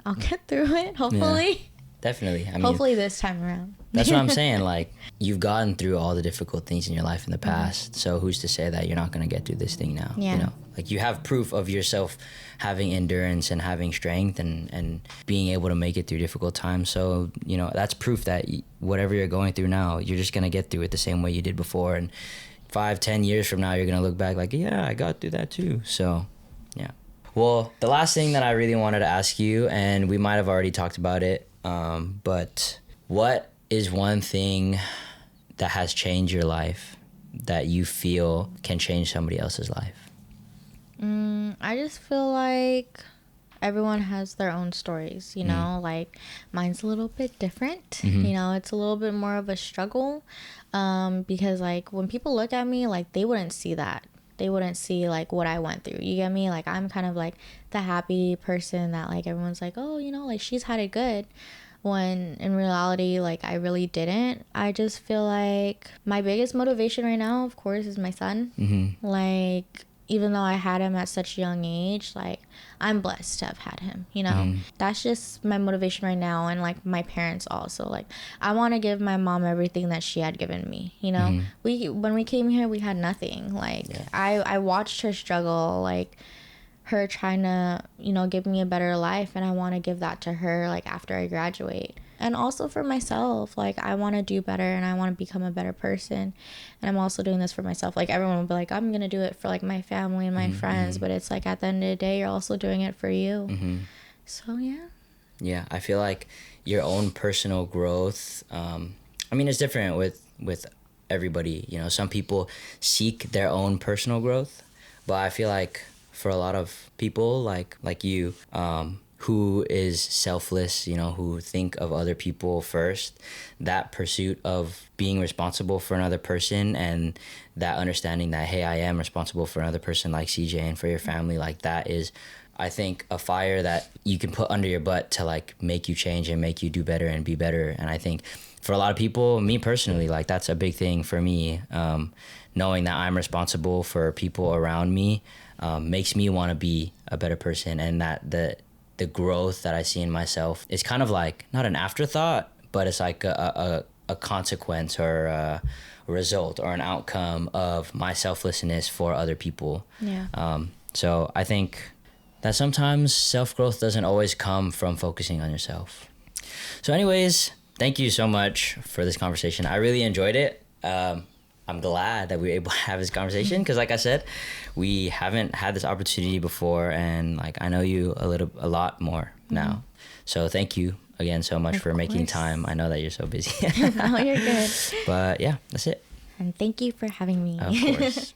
I'll get through it, hopefully. Yeah. Definitely. I mean, hopefully this time around. That's what I'm saying. Like, you've gotten through all the difficult things in your life in the past. So who's to say that you're not going to get through this thing now? Yeah. You know, like, you have proof of yourself having endurance and having strength and being able to make it through difficult times. So, you know, that's proof that whatever you're going through now, you're just going to get through it the same way you did before. And 5-10 years from now, you're going to look back like, yeah, I got through that too. So, yeah. Well, the last thing that I really wanted to ask you, and we might have already talked about it, but what is one thing that has changed your life that you feel can change somebody else's life? I just feel like everyone has their own stories, you know, like, mine's a little bit different, you know, it's a little bit more of a struggle, because, like, when people look at me, like, they wouldn't see that. They wouldn't see, like, what I went through. You get me? Like, I'm kind of like the happy person that, like, everyone's like, oh, you know, like, she's had it good. when in reality, like, I really didn't. I just feel like my biggest motivation right now, of course, is my son. Like, even though I had him at such a young age, like, I'm blessed to have had him, you know? That's just my motivation right now. And, like, my parents also. Like, I want to give my mom everything that she had given me, you know? When we came here, we had nothing. Like, I watched her struggle, like, her trying to, you know, give me a better life, and I want to give that to her, like, after I graduate. And also for myself, like, I want to do better, and I want to become a better person. And I'm also doing this for myself. Like, everyone will be like, I'm gonna do it for, like, my family and my friends, but it's like, at the end of the day, you're also doing it for you. So yeah, I feel like your own personal growth, I mean, it's different with everybody, you know. Some people seek their own personal growth, but I feel like for a lot of people like you, who is selfless, you know, who think of other people first, that pursuit of being responsible for another person, and that understanding that, hey, I am responsible for another person, like CJ, and for your family, like, that is, I think, a fire that you can put under your butt to, like, make you change and make you do better and be better. And I think for a lot of people, me personally, like, that's a big thing for me, knowing that I'm responsible for people around me, makes me want to be a better person, and that the growth that I see in myself is kind of like not an afterthought, but it's like a consequence or a result or an outcome of my selflessness for other people. So I think that sometimes self-growth doesn't always come from focusing on yourself. So anyways, thank you so much for this conversation. I really enjoyed it. I'm glad that we were able to have this conversation, because, like I said, we haven't had this opportunity before, and, like, I know you a lot more now. So thank you again so much for making time. I know that you're so busy. No, you're good. But yeah, that's it. And thank you for having me. Of course.